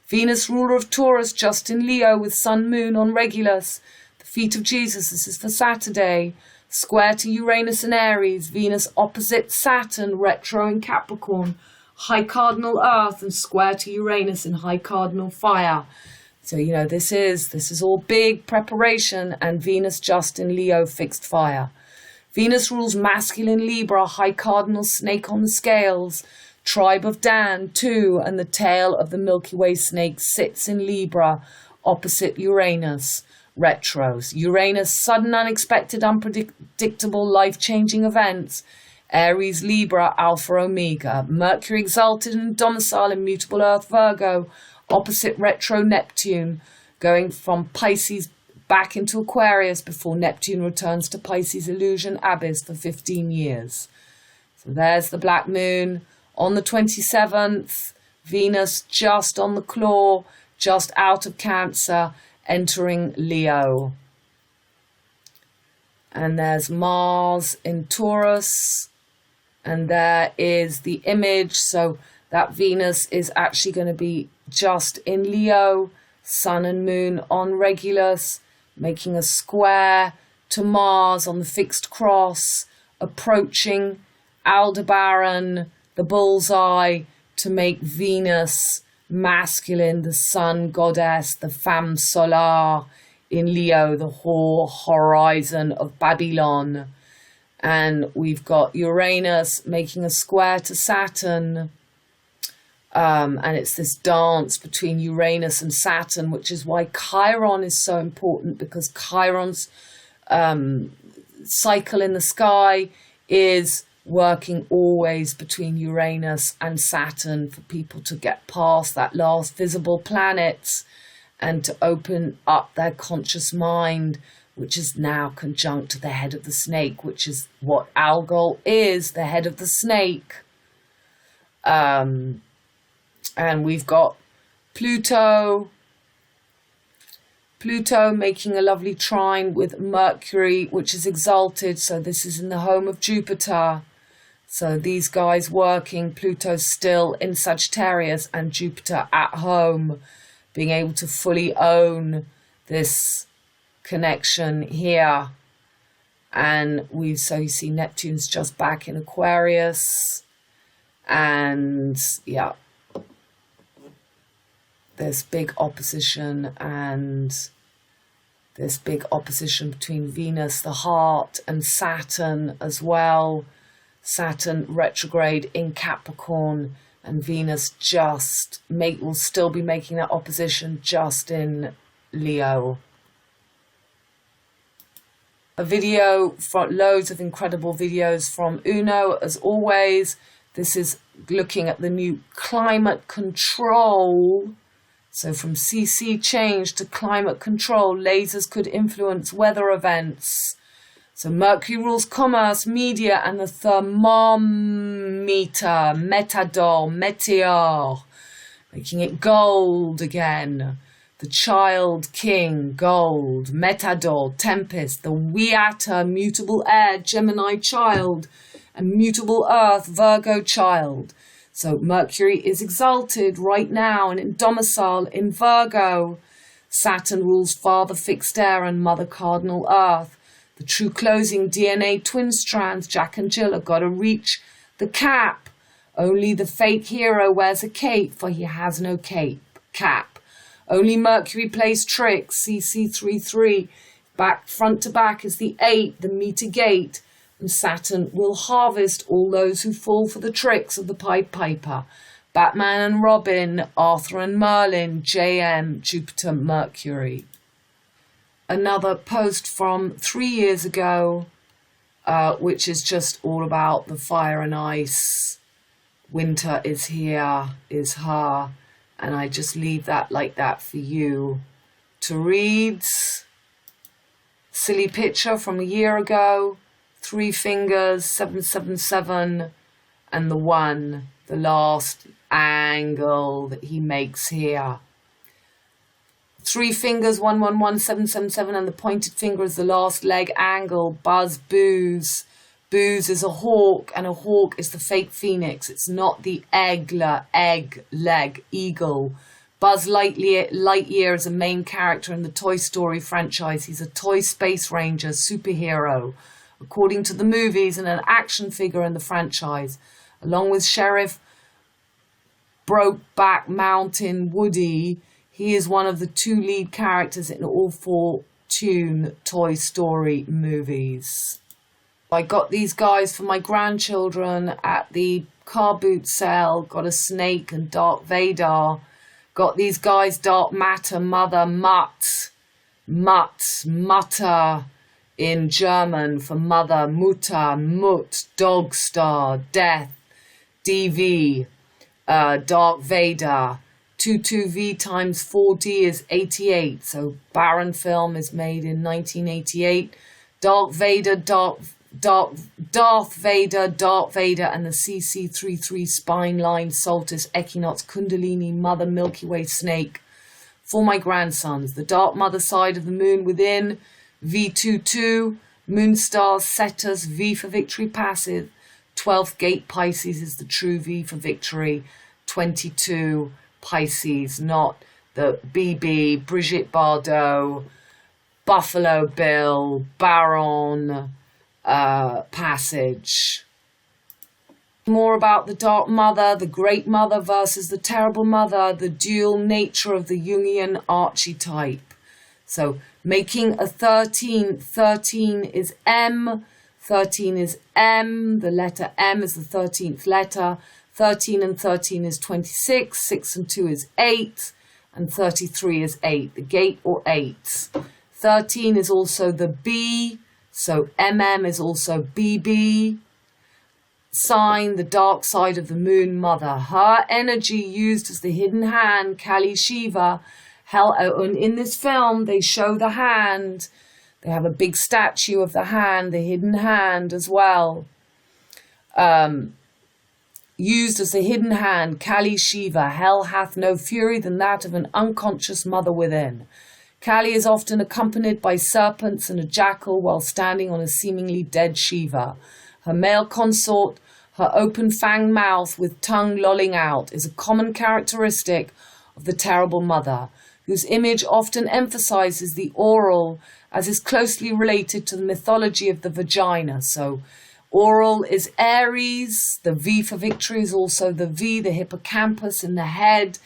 [SPEAKER 1] Venus, ruler of Taurus, just in Leo with Sun Moon on Regulus. The feet of Jesus, this is for Saturday. Square to Uranus in Aries, Venus opposite Saturn, retro in Capricorn, high cardinal Earth, and square to Uranus in high cardinal Fire. So, you know, this is all big preparation, and Venus just in Leo fixed fire. Venus rules masculine Libra, high cardinal snake on the scales, tribe of Dan, 2, and the tail of the Milky Way snake sits in Libra, opposite Uranus, retros. Uranus, sudden, unexpected, unpredictable, life-changing events. Aries, Libra, Alpha, Omega. Mercury exalted and domicile in mutable Earth, Virgo, opposite retro Neptune, going from Pisces back into Aquarius before Neptune returns to Pisces illusion abyss for 15 years. So there's the black moon on the 27th. Venus just on the claw, just out of Cancer, entering Leo. And there's Mars in Taurus. And there is the image. So that Venus is actually going to be just in Leo. Sun and Moon on Regulus, making a square to Mars on the fixed cross, approaching ALDERBARREN, the bullseye, to make Venus masculine, the sun goddess, the femme solaire in Leo, the Hore horizon of Babylon. And we've got Uranus making a square to Saturn. And it's this dance between Uranus and Saturn, which is why Chiron is so important, because Chiron's cycle in the sky is working always between Uranus and Saturn for people to get past that last visible planet and to open up their conscious mind, which is now conjunct to the head of the snake, which is what Algol is, the head of the snake. And we've got Pluto making a lovely trine with Mercury, which is exalted. So this is in the home of Jupiter. So these guys working, Pluto's still in Sagittarius and Jupiter at home, being able to fully own this connection here. And so you see Neptune's just back in Aquarius. And yeah, this big opposition, and this big opposition between Venus, the heart, and Saturn as well. Saturn retrograde in Capricorn, and Venus will still be making that opposition just in Leo. A video for loads of incredible videos from Uno, as always. This is looking at the new climate control. So from CC change to climate control, lasers could influence weather events. So Mercury rules commerce, media, and the thermometer, metador, meteor, making it gold again. The child king, gold, metador, tempest, the Weatter, mutable air, Gemini child, and mutable earth, Virgo child. So Mercury is exalted right now and in domicile in Virgo. Saturn rules father fixed air and mother cardinal earth. The true closing DNA twin strands, Jack and Jill, have got to reach the cap. Only the fake hero wears a cape, for he has no cap. Only Mercury plays tricks, CC33. Back, front to back is the 8, the meter gate. And Saturn will harvest all those who fall for the tricks of the Pied Piper. Batman and Robin, Arthur and Merlin, JM, Jupiter, Mercury. Another post from 3 years ago, which is just all about the fire and ice. Winter is here, is her. And I just leave that like that for you to read. Silly picture from a year ago. 3 fingers, 777, and the 1, the last angle that he makes here. 3 fingers, 111, 777, and the pointed finger is the last leg angle. Buzz, booze. Booze is a hawk, and a hawk is the fake phoenix. It's not the egg leg, eagle. Buzz Lightyear is a main character in the Toy Story franchise. He's a toy space ranger, superhero, according to the movies, and an action figure in the franchise, along with Sheriff Brokeback Mountain Woody. He is one of the 2 lead characters in all 4 Toy Story movies. I got these guys for my grandchildren at the car boot sale. Got a snake and Dark Vader. Got these guys Dark Matter, Mother, Mutter in German for mother, Mutter, Mut, Dog Star, Death, DV, Dark Vader. 22V times 4D is 88. So Barren film is made in 1988. Dark Vader, Darth Vader, Darth Vader, and the CC33 spine line, Solstice, Equinox, Kundalini, Mother, Milky Way, Snake for my grandsons. The Dark Mother side of the moon within, V22, Moon Stars, Setters, V for Victory passive. 12th gate Pisces is the true V for Victory. 22 Pisces, not the BB, Brigitte Bardot, Buffalo Bill, Baron passage. More about the Dark Mother, the Great Mother versus the Terrible Mother, the dual nature of the Jungian archetype. So making a 13, 13 is M, 13 is M, the letter M is the 13th letter, 13 and 13 is 26, 6 and 2 is 8, and 33 is 8, the gate or 8. 13 is also the B, so MM is also BB. Sign, the dark side of the moon, Mother. Her energy used as the hidden hand, Kali Shiva. And in this film, they show the hand. They have a big statue of the hand, the hidden hand as well. Used as the hidden hand, Kali Shiva. Hell hath no fury than that of an unconscious mother within. Kali is often accompanied by serpents and a jackal while standing on a seemingly dead Shiva. Her male consort, her open fanged mouth with tongue lolling out, is a common characteristic of the terrible mother, whose image often emphasizes the oral as is closely related to the mythology of the vagina. So oral is Aries, the V for victory is also the V, the hippocampus in the head,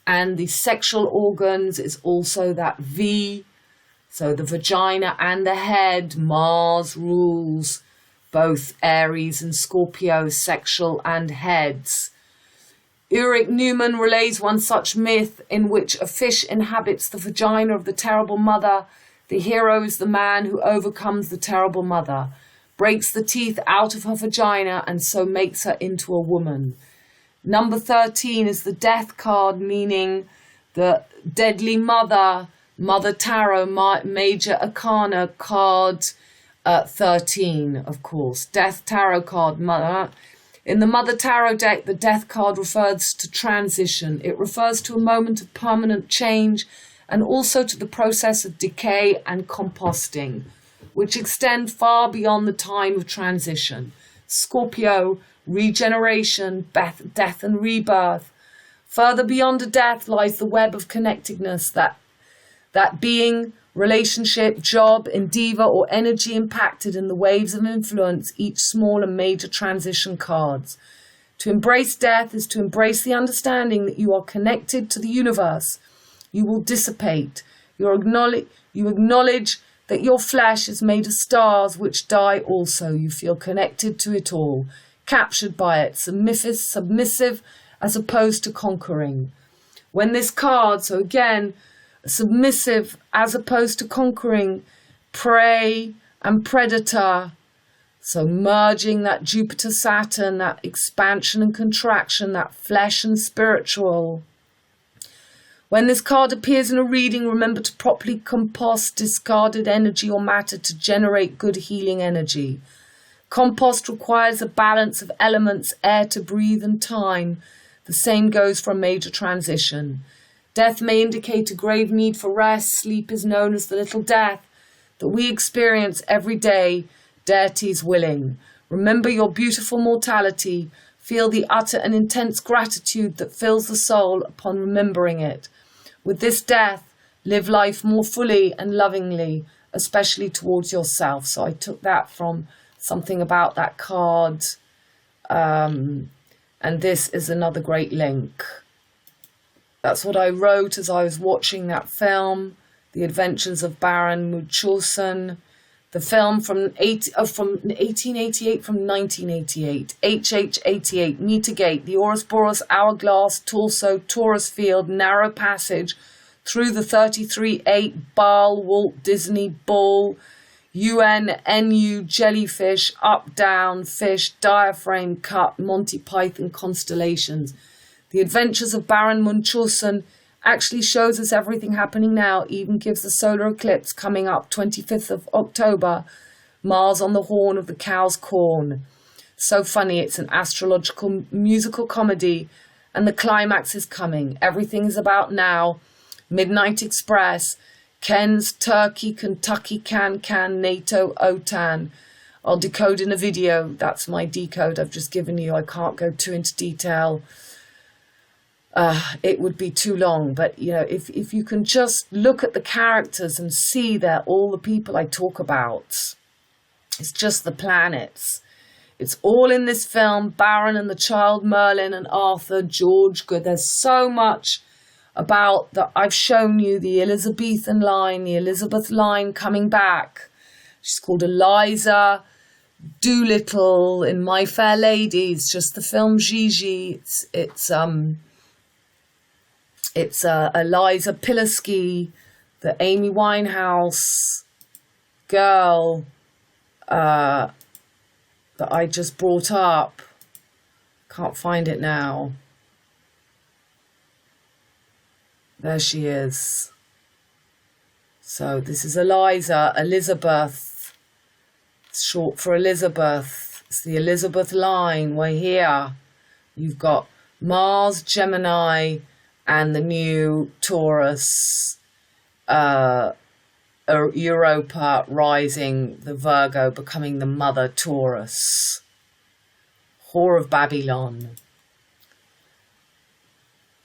[SPEAKER 1] and the sexual organs is also that V. So the vagina and the head, Mars rules both Aries and Scorpio, sexual and heads. Ulrich Neumann relays one such myth in which a fish inhabits the vagina of the terrible mother. The hero is the man who overcomes the terrible mother, breaks the teeth out of her vagina, and so makes her into a woman. Number 13 is the death card, meaning the deadly mother, Mother Tarot, Major Arcana card 13, of course. Death Tarot card. In the Mother Tarot deck, the death card refers to transition. It refers to a moment of permanent change and also to the process of decay and composting, which extend far beyond the time of transition. Scorpio, regeneration, death and rebirth. Further beyond a death lies the web of connectedness, that being, relationship, job, endeavor, or energy impacted in the waves of influence, each small and major transition cards. To embrace death is to embrace the understanding that you are connected to the universe. You will dissipate. You acknowledge that your flesh is made of stars which die also. You feel connected to it all, captured by it, submissive as opposed to conquering. When this card, so again, submissive as opposed to conquering, prey and predator, so merging that Jupiter-Saturn, that expansion and contraction, that flesh and spiritual. When this card appears in a reading, remember to properly compost discarded energy or matter to generate good healing energy. Compost requires a balance of elements, air to breathe and time. The same goes for a major transition. Death may indicate a grave need for rest. Sleep is known as the little death that we experience every day. Deities willing. Remember your beautiful mortality. Feel the utter and intense gratitude that fills the soul upon remembering it. With this death, live life more fully and lovingly, especially towards yourself. So I took that from something about that card. And this is another great link. That's what I wrote as I was watching that film, The Adventures of Baron Munchausen. The film from 1888, from 1988, HH88, Metergate, the Ouroboros Hourglass, Torso, Taurus Field, Narrow Passage, through the 33-8, Baal, Walt Disney, Bull, UNNU, Jellyfish, Up, Down, Fish, Diaphragm, Cut, Monty Python, Constellations. The Adventures of Baron Munchausen actually shows us everything happening now, even gives the solar eclipse coming up 25th of October, Mars on the horn of the cow's corn. So funny, it's an astrological musical comedy, and the climax is coming. Everything is about now. Midnight Express, Ken's, Turkey, Kentucky, Can, NATO, OTAN. I'll decode in a video. That's my decode I've just given you. I can't go too into detail. It would be too long, but you know, if you can just look at the characters and see they're all the people I talk about. It's just the planets. It's all in this film. Barren and the Child, Merlin and Arthur, George Good. There's so much about that. I've shown you the Elizabethan line, the Elizabeth line coming back. She's called Eliza Doolittle in My Fair Lady. It's just the film Gigi. It's Eliza Pilasky, the Amy Winehouse girl that I just brought up. Can't find it now. There she is. So this is Eliza, Elizabeth. It's short for Elizabeth. It's the Elizabeth line. We're here. You've got Mars, Gemini, and the new Taurus, Europa rising, the Virgo becoming the mother Taurus. Whore of Babylon.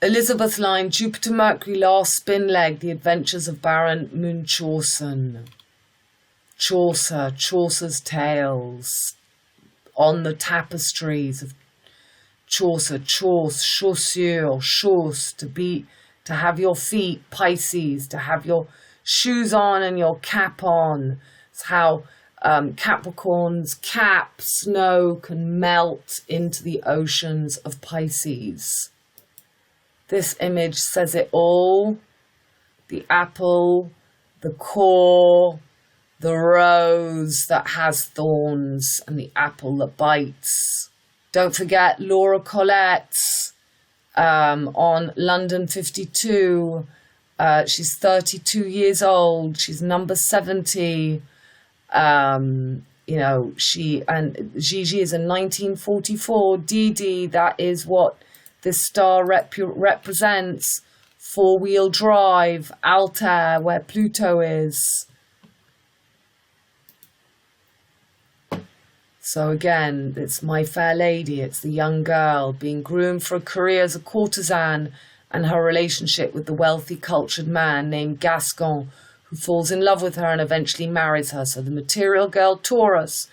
[SPEAKER 1] Elizabeth line, Jupiter, Mercury, last spin leg, the adventures of Baron Munchausen. Chaucer's tales on the tapestries of Chaucer, chaussure, chausse, to have your feet, Pisces, to have your shoes on and your cap on. It's how Capricorn's cap, snow, can melt into the oceans of Pisces. This image says it all. The apple, the core, the rose that has thorns, and the apple that bites. Don't forget Laura Collette on London 52. She's 32 years old. She's number 70. You know, Gigi is in 1944. Dee, that is what this star represents. Four-wheel drive, Altair, where Pluto is. So again, it's My Fair Lady. It's the young girl being groomed for a career as a courtesan, and her relationship with the wealthy, cultured man named Gaston, who falls in love with her and eventually marries her. So the material girl, Taurus,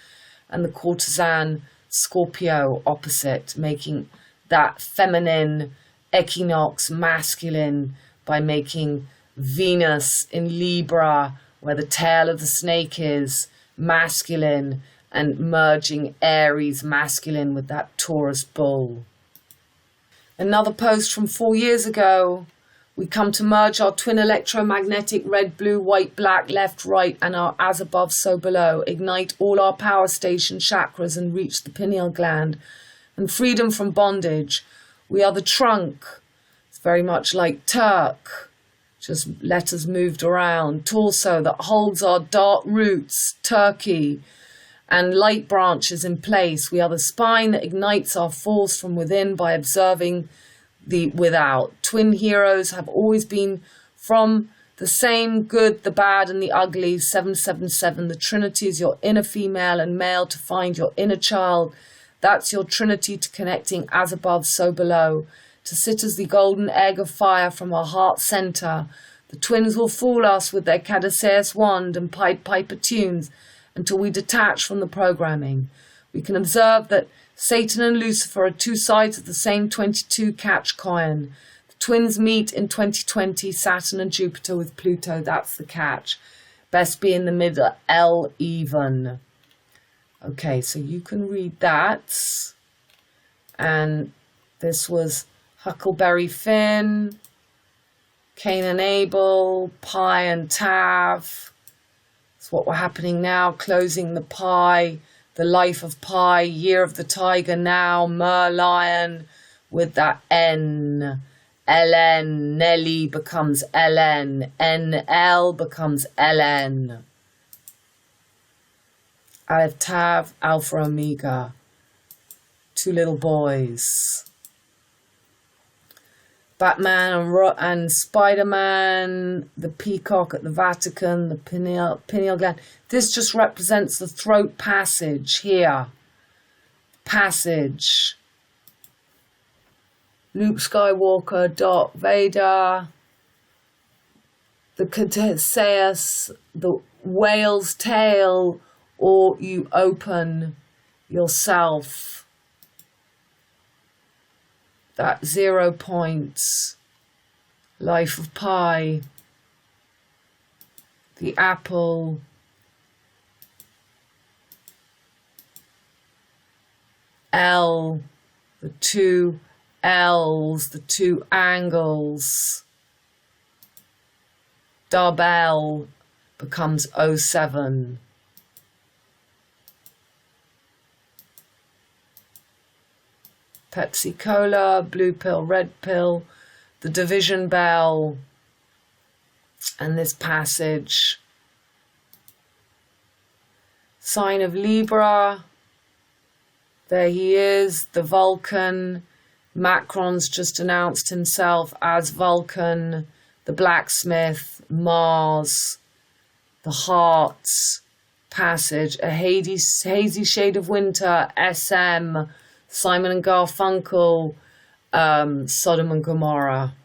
[SPEAKER 1] and the courtesan, Scorpio, opposite, making that feminine equinox masculine by making Venus in Libra, where the tail of the snake is, masculine, and merging Aries masculine with that Taurus bull. Another post from 4 years ago. We come to merge our twin electromagnetic red, blue, white, black, left, right, and our as above, so below. Ignite all our power station chakras and reach the pineal gland. And freedom from bondage. We are the trunk. It's very much like Turk. Just letters moved around. Torso that holds our dark roots. Turkey. And light branches in place. We are the spine that ignites our force from within by observing the without. Twin heroes have always been from the same good, the bad, and the ugly. 777. The Trinity is your inner female and male to find your inner child. That's your Trinity to connecting as above, so below. To sit as the golden egg of fire from our heart center. The twins will fool us with their Caduceus wand and Pied Piper tunes until we detach from the programming. We can observe that Satan and Lucifer are two sides of the same 22 catch coin. The twins meet in 2020, Saturn and Jupiter with Pluto. That's the catch. Best be in the middle, L even. Okay, so you can read that. And this was Huckleberry Finn, Cain and Abel, Pi and Tav. That's what we're happening now, closing the Pi, the life of Pi, year of the tiger now, Merlion with that N. LN, Nelly becomes LN, NL becomes LN. Aleph Tav, Alpha Omega. Two little boys. Batman and Spider-Man, the peacock at the Vatican, the pineal gland. This just represents the throat passage here. Passage. Luke Skywalker, Darth Vader, the Caduceus, the whale's tail, or you open yourself. That 0 points. Life of Pi, the apple, L, the two L's, the two angles. Darbel becomes 07. Pepsi Cola, blue pill, red pill, the division bell, and this passage. Sign of Libra. There he is, the Vulcan. Macron's just announced himself as Vulcan, the blacksmith, Mars, the heart, passage, a hazy shade of winter, SM, Simon and Garfunkel, Sodom and Gomorrah.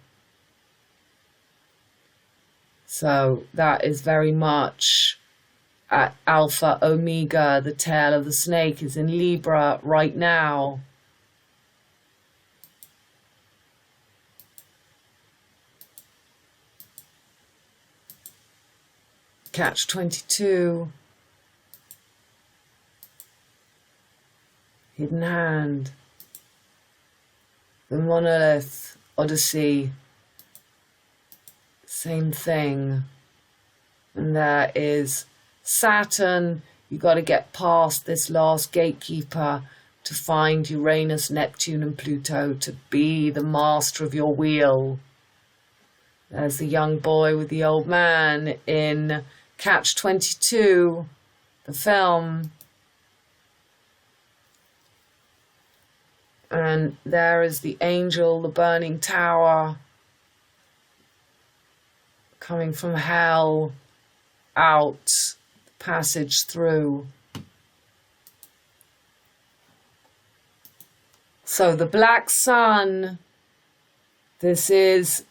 [SPEAKER 1] So that is very much at Alpha Omega. The tail of the snake is in Libra right now. Catch 22. Hidden Hand. The Monolith. Odyssey. Same thing. And there is Saturn. You got to get past this last gatekeeper to find Uranus, Neptune and Pluto to be the master of your wheel. There's the young boy with the old man in Catch 22, the film. And there is the angel, the burning tower, coming from hell, out, passage through. So the black sun, this is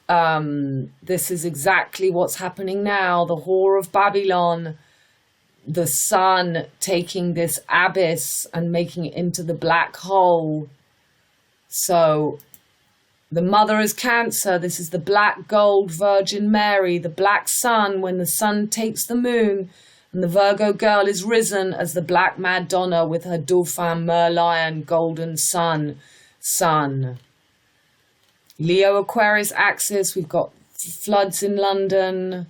[SPEAKER 1] exactly what's happening now. The Whore of Babylon, the sun taking this abyss and making it into the black hole. So the mother is Cancer. This is the black gold Virgin Mary, the black sun when the sun takes the moon, and the Virgo girl is risen as the black Madonna with her Dauphin Merlion golden sun. Leo Aquarius axis, we've got floods in London.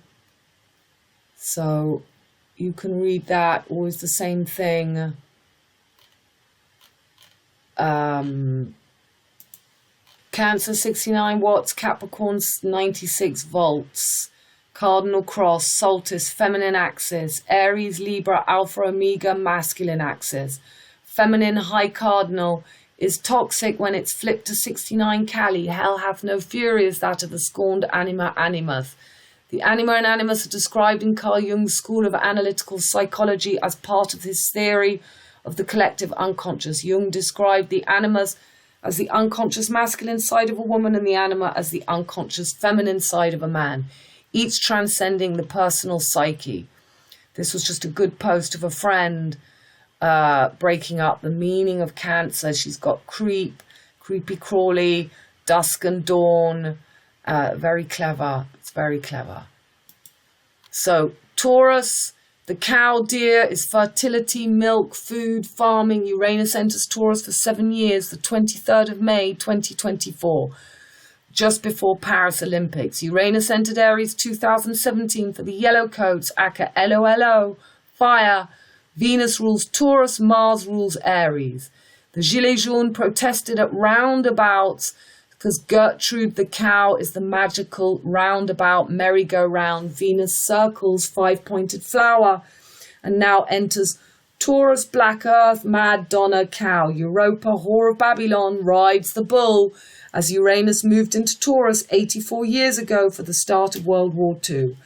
[SPEAKER 1] So you can read that, always the same thing. Cancer 69 watts, Capricorn 96 volts. Cardinal cross, Solstice, feminine axis. Aries, Libra, Alpha, Omega, masculine axis. Feminine high cardinal is toxic when it's flipped to 69 Cali. Hell hath no fury is that of the scorned anima animus. The anima and animus are described in Carl Jung's school of analytical psychology as part of his theory of the collective unconscious. Jung described the animus as the unconscious masculine side of a woman and the anima as the unconscious feminine side of a man, each transcending the personal psyche. This was just a good post of a friend breaking up the meaning of Cancer. She's got creep, creepy crawly, dusk and dawn. Very clever. It's very clever. So Taurus, the cow deer is fertility, milk, food, farming. Uranus enters Taurus for 7 years, the 23rd of May, 2024, just before Paris Olympics. Uranus entered Aries 2017 for the yellow coats, aka LOLO, fire. Venus rules Taurus, Mars rules Aries. The Gilets jaunes protested at roundabouts because Gertrude the cow is the magical roundabout merry-go-round. Venus circles 5-pointed flower and now enters Taurus, Black Earth, Mad Donna cow. Europa, Hore of Babylon, rides the bull as Uranus moved into Taurus 84 years ago for the start of World War II.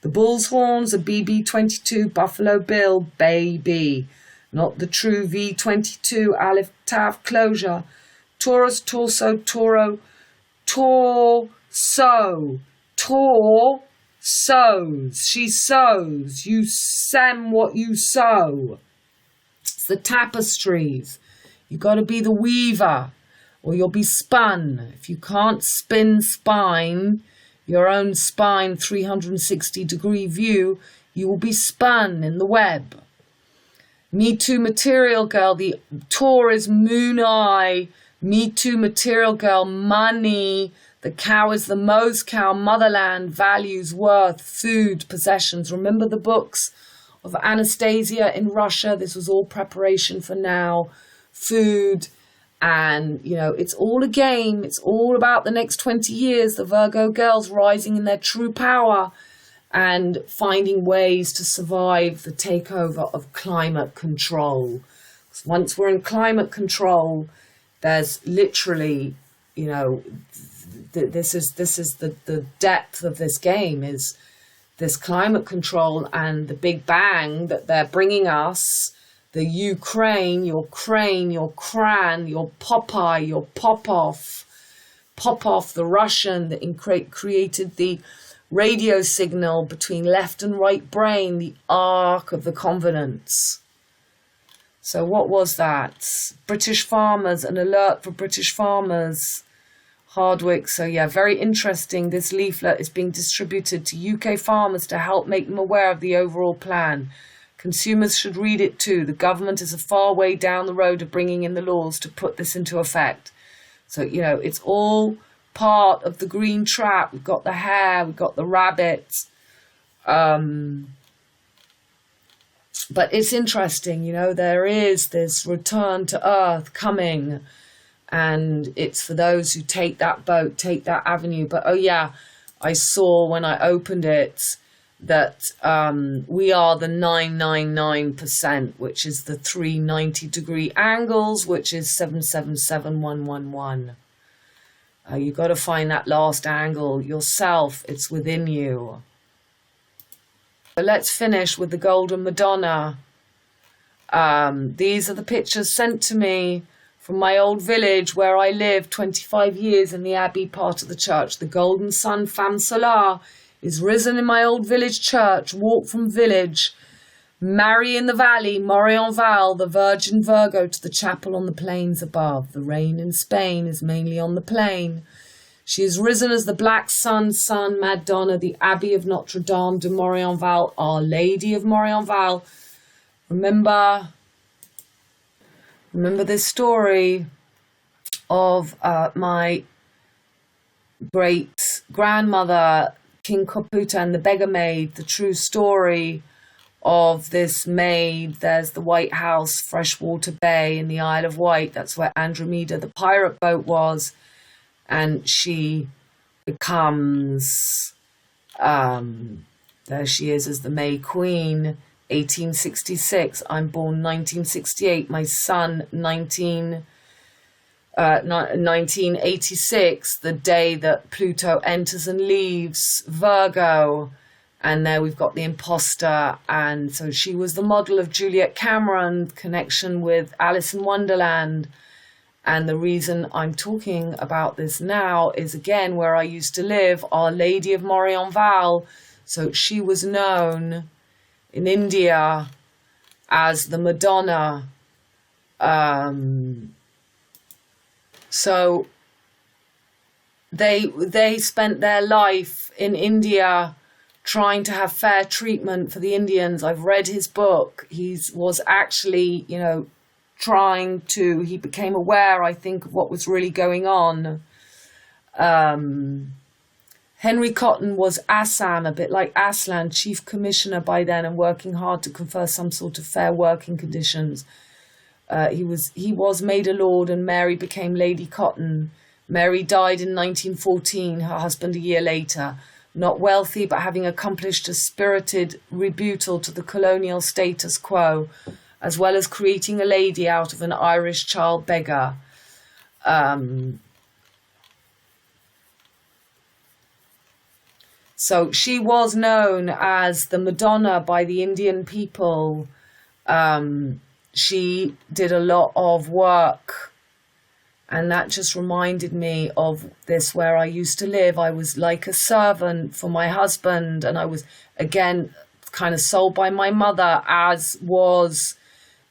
[SPEAKER 1] The bull's horns are BB-22, Buffalo Bill, baby. Not the true V-22, Aleph Tav closure. Taurus, torso, toro, torso, tor, sows. She sows. You sem what you sow. It's the tapestries. You got to be the weaver or you'll be spun. If you can't spine, your own spine 360-degree view, you will be spun in the web. Me Too Material Girl, the Tor is moon eye. Me Too Material Girl, money. The cow is the Mose cow, motherland, values, worth, food, possessions. Remember the books of Anastasia in Russia? This was all preparation for now. Food. And, you know, it's all a game. It's all about the next 20 years. The Virgo girls rising in their true power and finding ways to survive the takeover of climate control. Once we're in climate control, there's literally, you know, this is the depth of this game, is this climate control and the Big Bang that they're bringing us. The Ukraine, your crane, your cran, your Popeye, your Popov, the Russian that created the radio signal between left and right brain, the Ark of the Covenants. So what was that? British farmers, an alert for British farmers. Hardwick. So yeah, very interesting. This leaflet is being distributed to UK farmers to help make them aware of the overall plan. Consumers should read it too. The government is a far way down the road of bringing in the laws to put this into effect. So, you know, it's all part of the green trap. We've got the hare, we've got the rabbit. But it's interesting, you know, there is this return to earth coming, and it's for those who take that boat, take that avenue. But oh yeah, I saw when I opened it that we are the 999%, which is the 390-degree angles, which is 777111. You've got to find that last angle yourself. It's within you. So let's finish with the Golden Madonna. These are the pictures sent to me from my old village where I lived 25 years in the Abbey part of the church. The golden sun, femme solaire, is risen in my old village church. Walk from village, Mary in the valley, Morion Val, the Virgin Virgo to the chapel on the plains above. The rain in Spain is mainly on the plain. She is risen as the black sun, Madonna, the Abbey of Notre Dame de Morion-Val, Our Lady of Morion-Val. Remember this story of my great-grandmother, King Koputa and the beggar maid, the true story of this maid. There's the White House, Freshwater Bay in the Isle of Wight. That's where Andromeda, the pirate boat, was. And she becomes, there she is as the May Queen, 1866. I'm born 1968. My son, 1986, the day that Pluto enters and leaves Virgo. And there we've got the imposter. And so she was the model of Juliet Cameron, connection with Alice in Wonderland. And the reason I'm talking about this now is, again, where I used to live, Our Lady of Morion-Val. So she was known in India as the Madonna. So they spent their life in India trying to have fair treatment for the Indians. I've read his book. He was actually, he became aware, I think, of what was really going on. Henry Cotton was Assam, a bit like ASLAN, chief commissioner by then, and working hard to confer some sort of fair working conditions. He was made a lord, and Mary became Lady Cotton. Mary died in 1914, her husband a year later. Not wealthy, but having accomplished a spirited rebuttal to the colonial status quo, as well as creating a lady out of an Irish child beggar. So she was known as the Madonna by the Indian people. She did a lot of work. And that just reminded me of this where I used to live. I was like a servant for my husband, and I was, again, kind of sold by my mother, as was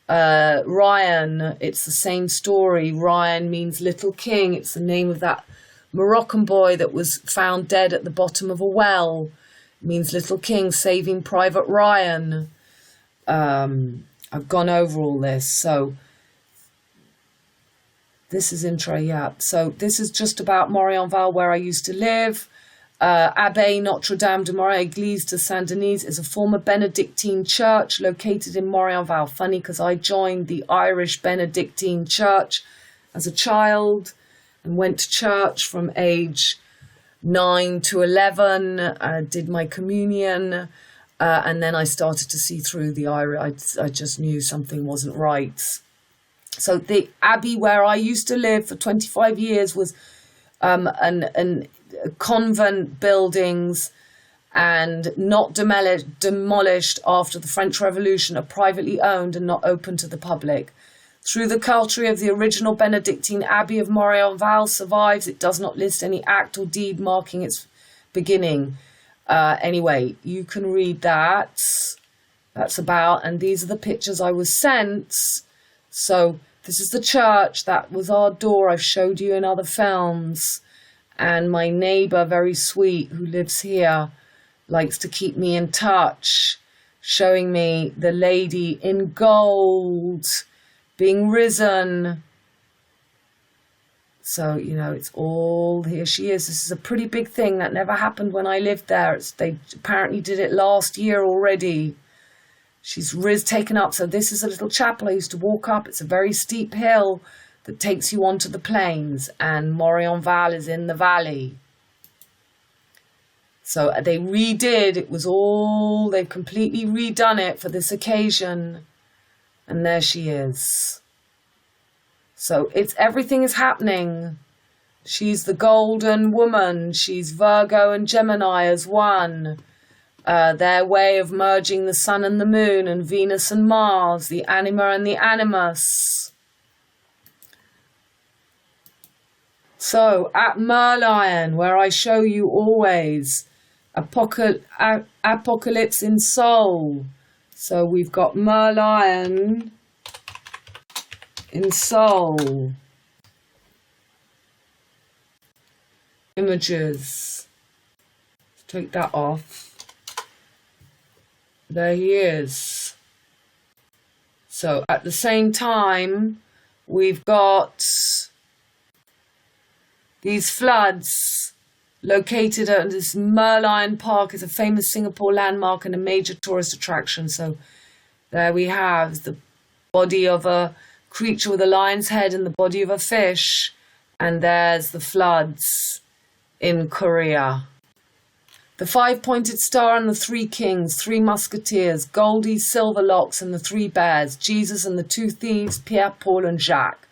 [SPEAKER 1] Ryan. It's the same story. Ryan means little king. It's the name of that Moroccan boy that was found dead at the bottom of a well. It means little king, Saving Private Ryan. I've gone over all this, so... This is intro, yeah. So this is just about Marianne, where I used to live. Abbaye Notre Dame de Marie Église de Saint-Denis is a former Benedictine church located in Marianne. Funny, because I joined the Irish Benedictine church as a child and went to church from age 9 to 11. I did my communion, and then I started to see through the Irish. I just knew something wasn't right. So the abbey where I used to live for 25 years was an convent buildings, and not demolished after the French Revolution, are privately owned and not open to the public. Through the culture of the original Benedictine Abbey of Marianne survives. It does not list any act or deed marking its beginning. Anyway, you can read that. That's about, and these are the pictures I was sent. So this is the church. That was our door. I've showed you in other films. And my neighbour, very sweet, who lives here, likes to keep me in touch, showing me the lady in gold being risen. So, it's all, here she is. This is a pretty big thing that never happened when I lived there. They apparently did it last year already. She's taken up. So this is a little chapel I used to walk up. It's a very steep hill that takes you onto the plains, and Marianne is in the valley. So they redid, they've completely redone it for this occasion. And there she is. So everything is happening. She's the golden woman. She's Virgo and Gemini as one. Their way of merging the sun and the moon, and Venus and Mars, the anima and the animus. So at Merlion, where I show you always, Apocalypse in Soul. So we've got Merlion in Soul. Images. Let's take that off. There he is. So at the same time, we've got these floods located at this Merlion Park. Is a famous Singapore landmark and a major tourist attraction. So there we have the body of a creature with a lion's head and the body of a fish. And there's the floods in Korea. The 5-pointed star and the 3 kings, 3 musketeers, Goldie, Silverlocks and the 3 bears, Jesus and the 2 thieves, Pierre, Paul and Jacques.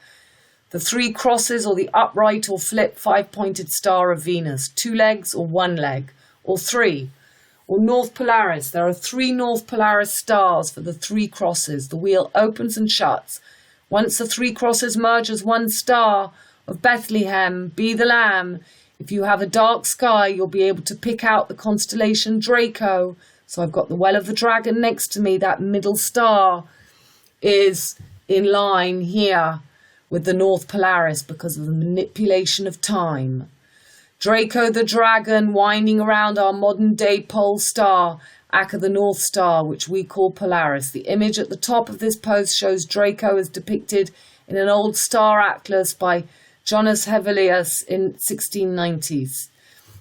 [SPEAKER 1] The 3 crosses, or the upright or flip 5-pointed star of Venus, 2 legs or 1 leg, or 3. Or North Polaris, there are 3 North Polaris stars for the 3 crosses. The wheel opens and shuts. Once the 3 crosses merge as 1 star of Bethlehem, be the lamb. If you have a dark sky, you'll be able to pick out the constellation Draco. So I've got the Well of the Dragon next to me. That middle star is in line here with the North Polaris because of the manipulation of time. Draco the dragon winding around our modern day pole star, Acca the North Star, which we call Polaris. The image at the top of this post shows Draco as depicted in an old star atlas by Jonas Hevelius in 1690s.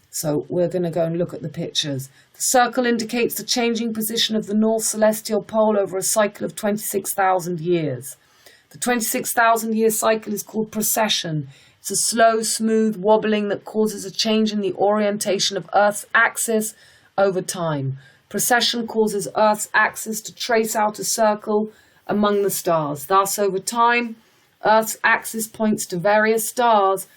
[SPEAKER 1] So we're going to go and look at the pictures. The circle indicates the changing position of the North Celestial Pole over a cycle of 26,000 years. The 26,000 year cycle is called precession. It's a slow, smooth wobbling that causes a change in the orientation of Earth's axis over time. Precession causes Earth's axis to trace out a circle among the stars. Thus, over time, Earth's axis points to various stars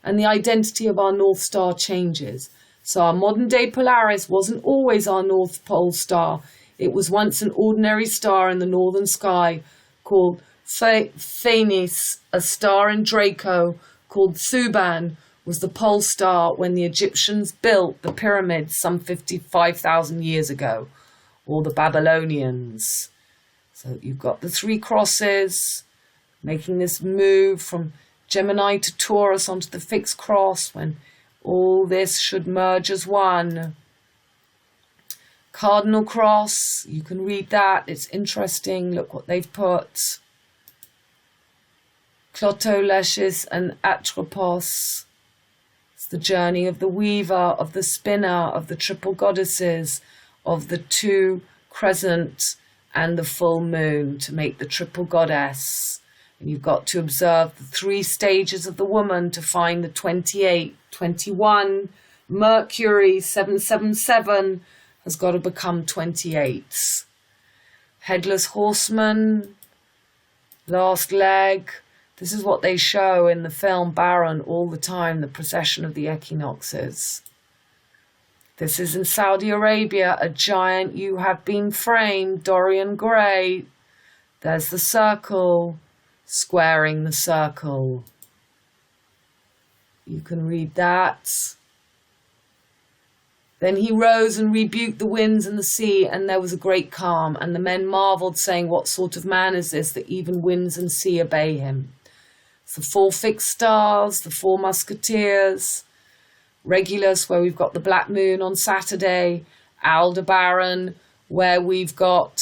[SPEAKER 1] and the identity of our North Star changes. So our modern-day Polaris wasn't always our North Pole star. It was once an ordinary star in the northern sky called Phanes. A star in Draco called Thuban was the pole star when the Egyptians built the pyramids some 55,000 years ago, or the Babylonians. So you've got the three crosses, making this move from Gemini to Taurus onto the fixed cross, when all this should merge as one. Cardinal cross, you can read that, it's interesting, look what they've put. Clotoleshis and Atropos. It's the journey of the weaver, of the spinner, of the triple goddesses, of the two crescent and the full moon to make the triple goddess. And you've got to observe the three stages of the woman to find the 28, 21. Mercury 777 has got to become 28. Headless horseman, last leg. This is what they show in the film BARREN all the time, the procession of the equinoxes. This is in Saudi Arabia, a giant "You Have Been Framed" Dorian Gray. There's the circle, squaring the circle. You can read that. Then he rose and rebuked the winds and the sea, and there was a great calm. And the men marveled, saying, "What sort of man is this, that even winds and sea obey him?" It's the four fixed stars, the four musketeers, Regulus, where we've got the black moon on Saturday, ALDERBARREN, where we've got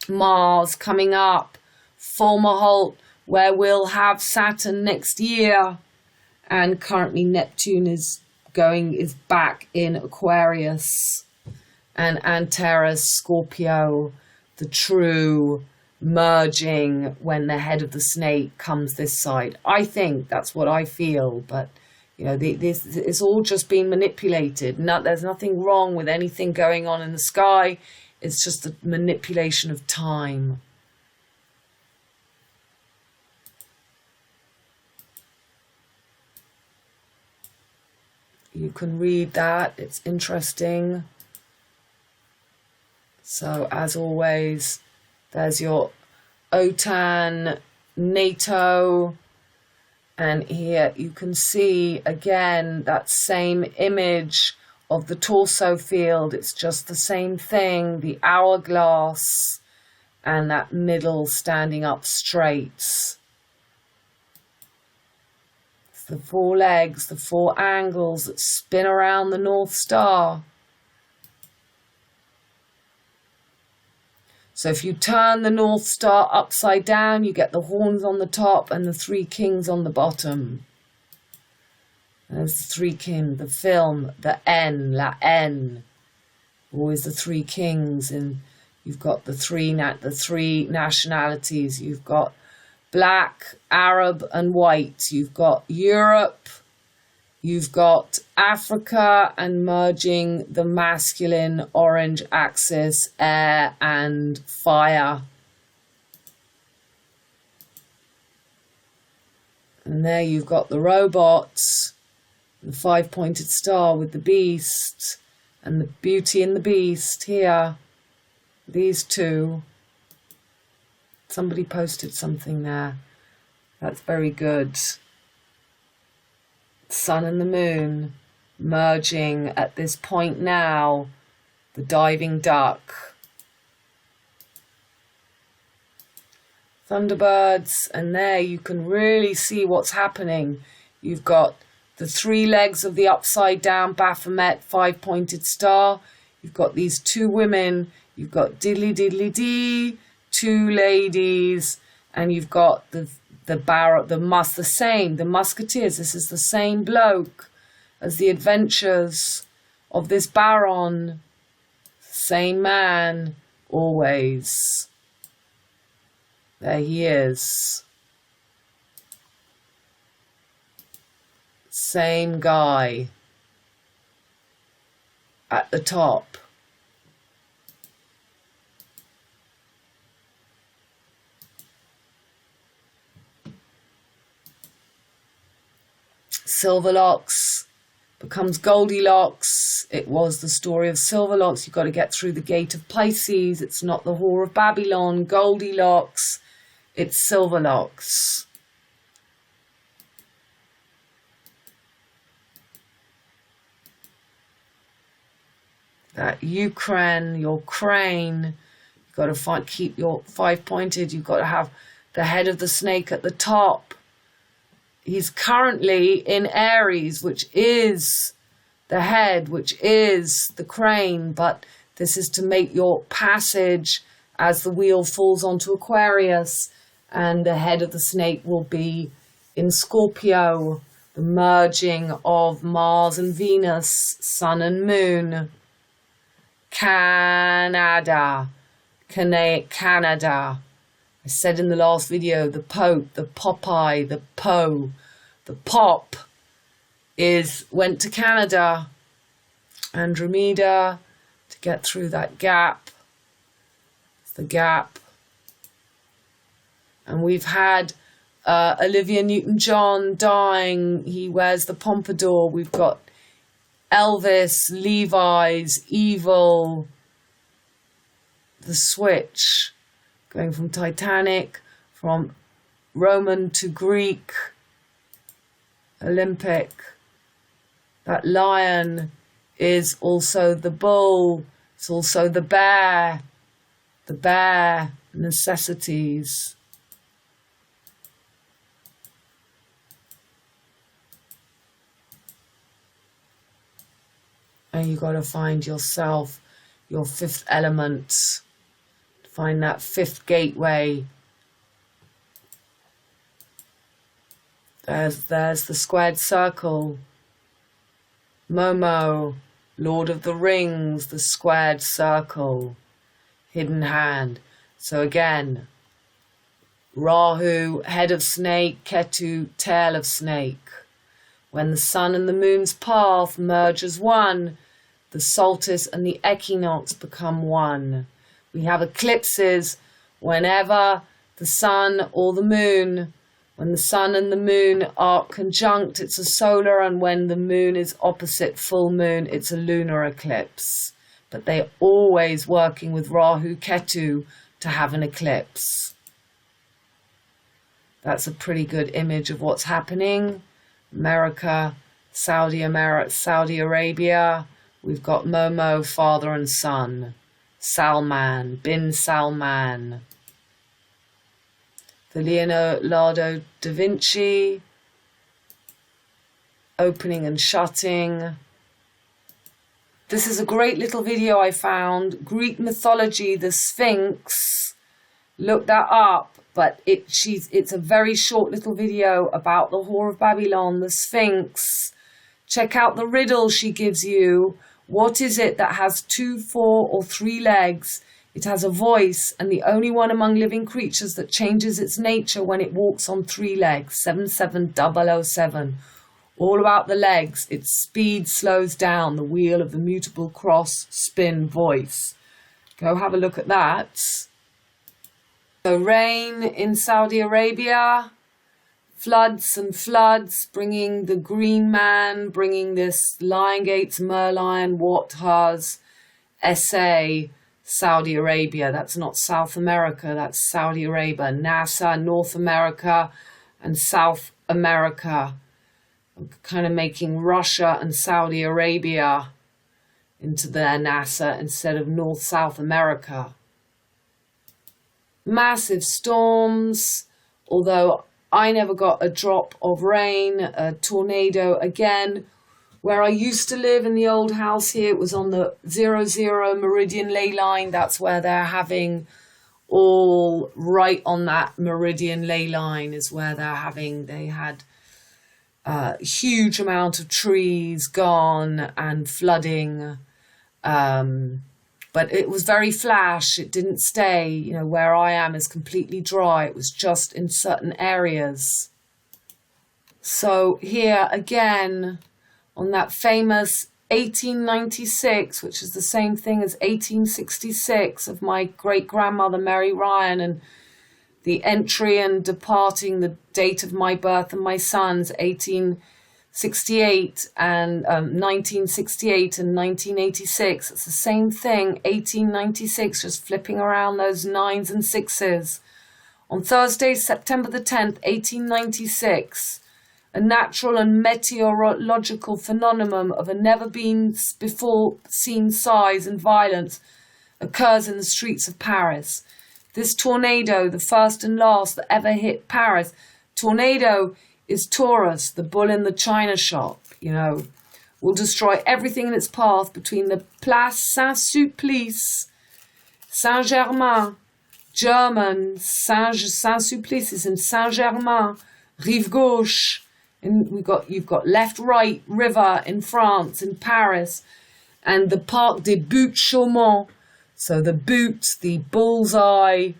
[SPEAKER 1] Mars coming up, FOMAHOLT, where we'll have Saturn next year, and currently Neptune is back in Aquarius, and Antares, Scorpio, the true merging when the head of the snake comes this side. I think that's what I feel, but you know, this it's all just being manipulated. There's nothing wrong with anything going on in the sky. It's just the manipulation of time. You can read that. It's interesting. So, as always, there's your OTAN, NATO, and here you can see again that same image of the torso field. It's just the same thing, the hourglass and that middle standing up straight. It's the four legs, the four angles that spin around the North Star. So if you turn the North Star upside down, you get the horns on the top and the three kings on the bottom. There's the three kings, the film, the N, la N. Always the three kings, and you've got the three nationalities. You've got black, Arab, and white. You've got Europe. You've got Africa, and merging the masculine orange axis, air and fire. And there you've got the robots, the five-pointed star with the beast, and the Beauty and the Beast here. These two. Somebody posted something there. That's very good. Sun and the moon merging at this point now. The diving duck. Thunderbirds, and there you can really see what's happening. You've got the 3 legs of the upside down Baphomet 5-pointed star. You've got these 2 women. You've got diddly diddly dee, 2 ladies, and you've got the musketeers. This is the same bloke as the adventures of this Baron. Same man, always. There he is. Same guy at the top. Silverlocks becomes Goldilocks. It was the story of Silverlocks. You've got to get through the gate of Pisces. It's not the Whore of Babylon. Goldilocks. It's Silverlocks. That Ukraine, your crane. You've got to keep your 5-pointed. You've got to have the head of the snake at the top. He's currently in Aries, which is the head, which is the crane. But this is to make your passage as the wheel falls onto Aquarius. And the head of the snake will be in Scorpio, the merging of Mars and Venus, Sun and Moon. Canada. I said in the last video, the Pope, the Popeye, the Poe, the Pop went to Canada, Andromeda, to get through that gap. It's the gap. And we've had Olivia Newton-John dying. He wears the pompadour. We've got Elvis, Levi's, Evil, the Switch. Going from Titanic, from Roman to Greek, Olympic. That lion is also the bull. It's also the bear. The bear, necessities. And you got to find yourself, your 5th element. Find that 5th gateway. There's the squared circle. Momo, Lord of the Rings, the squared circle. Hidden hand. So again, Rahu, head of snake, Ketu, tail of snake. When the sun and the moon's path merge as one, the solstice and the equinox become one. We have eclipses whenever the sun or the moon, when the sun and the moon are conjunct, it's a solar, and when the moon is opposite full moon, it's a lunar eclipse. But they're always working with Rahu Ketu to have an eclipse. That's a pretty good image of what's happening. America, Saudi Arabia. We've got Momo, father and son. Salman, bin Salman. The Leonardo da Vinci. Opening and shutting. This is a great little video I found. Greek mythology, the Sphinx. Look that up. But it's a very short little video about the Whore of Babylon, the Sphinx. Check out the riddle she gives you. What is it that has 2, 4, or 3 legs? It has a voice, and the only one among living creatures that changes its nature when it walks on 3 legs. 77007. All about the legs. Its speed slows down. The wheel of the mutable cross spin voice. Go have a look at that. So rain in Saudi Arabia. Floods and floods, bringing the green man, bringing this Lion Gates, Merlion, Wathas, SA, Saudi Arabia. That's not South America, that's Saudi Arabia. NASA, North America, and South America. I'm kind of making Russia and Saudi Arabia into their NASA instead of North-South America. Massive storms, although I never got a drop of rain. A tornado again. Where I used to live in the old house here, it was on the 00 meridian ley line. That's where they're having all right on that meridian ley line is where they had a huge amount of trees gone and flooding. But it was very flash. It didn't stay. You know, where I am is completely dry. It was just in certain areas. So here again, on that famous 1896, which is the same thing as 1866 of my great-grandmother Marianne, and the entry and departing, the date of my birth and my son's 1868 and 1968 and 1986. It's the same thing, 1896, just flipping around those 9s and 6s. On Thursday, September the 10th, 1896, a natural and meteorological phenomenon of a never-before-seen size and violence occurs in the streets of Paris. This tornado, the first and last that ever hit Paris. Tornado is TAURUS, the bull in the china shop, you know, will destroy everything in its path between the Place Saint-Sulpice, Saint-Germain, German, Saint-Sulpice is in Saint-Germain, Rive Gauche, and you've got left, right, river in France, in Paris, and the Parc des Buttes Chaumont. So the boot, the bullseye,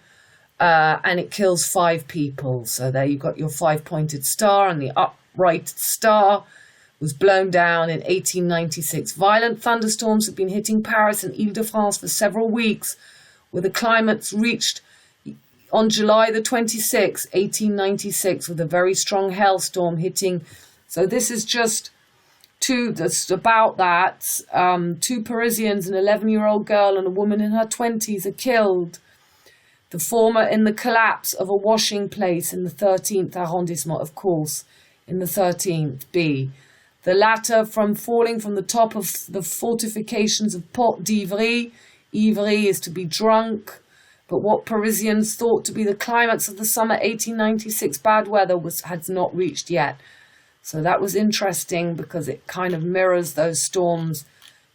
[SPEAKER 1] and it kills 5 people. So there you've got your 5-pointed star, and the upright star was blown down in 1896. Violent thunderstorms have been hitting Paris and Île-de-France for several weeks, where the climates reached on July the 26th, 1896, with a very strong hailstorm hitting. So this is just about that. 2 Parisians, an 11-year-old girl and a woman in her 20s are killed. The former in the collapse of a washing place in the 13th arrondissement, of course, in the 13th B. The latter from falling from the top of the fortifications of Port d'Ivry. Ivry is to be drunk. But what Parisians thought to be the climax of the summer 1896 bad weather had not reached yet. So that was interesting because it kind of mirrors those storms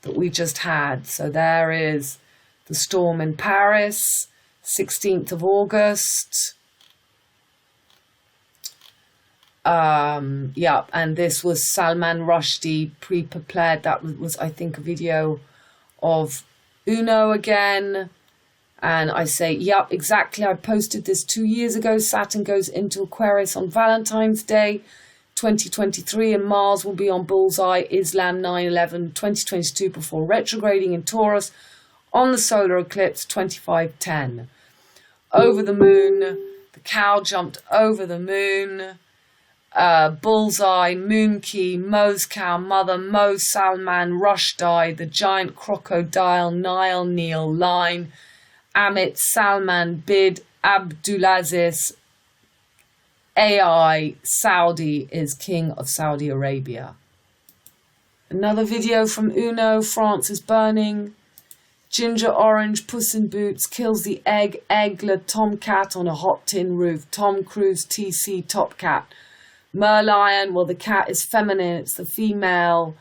[SPEAKER 1] that we just had. So there is the storm in Paris, 16th of August. Yeah, and this was Salman Rushdie pre-prepared. That was, I think, a video of Uno again. And I say, yep, exactly. I posted this 2 years ago. Saturn goes into Aquarius on Valentine's Day, 2023, and Mars will be on Bullseye, Islam 9/11, 2022, before retrograding in Taurus on the solar eclipse 2510. Over the moon, the cow jumped over the moon. Bullseye, Moon Key, Mo's cow, Mother, Mo Salman, Rushdie, the giant crocodile, Nile, Neil, Line, Amit, Salman, Bid, Abdulaziz, AI, Saudi is king of Saudi Arabia. Another video from Uno, France is burning. Ginger Orange, Puss in Boots, kills the Aigle tomcat on a hot tin roof. Tom Cruise, TC, top cat. Merlion, well, the cat is feminine, it's the female.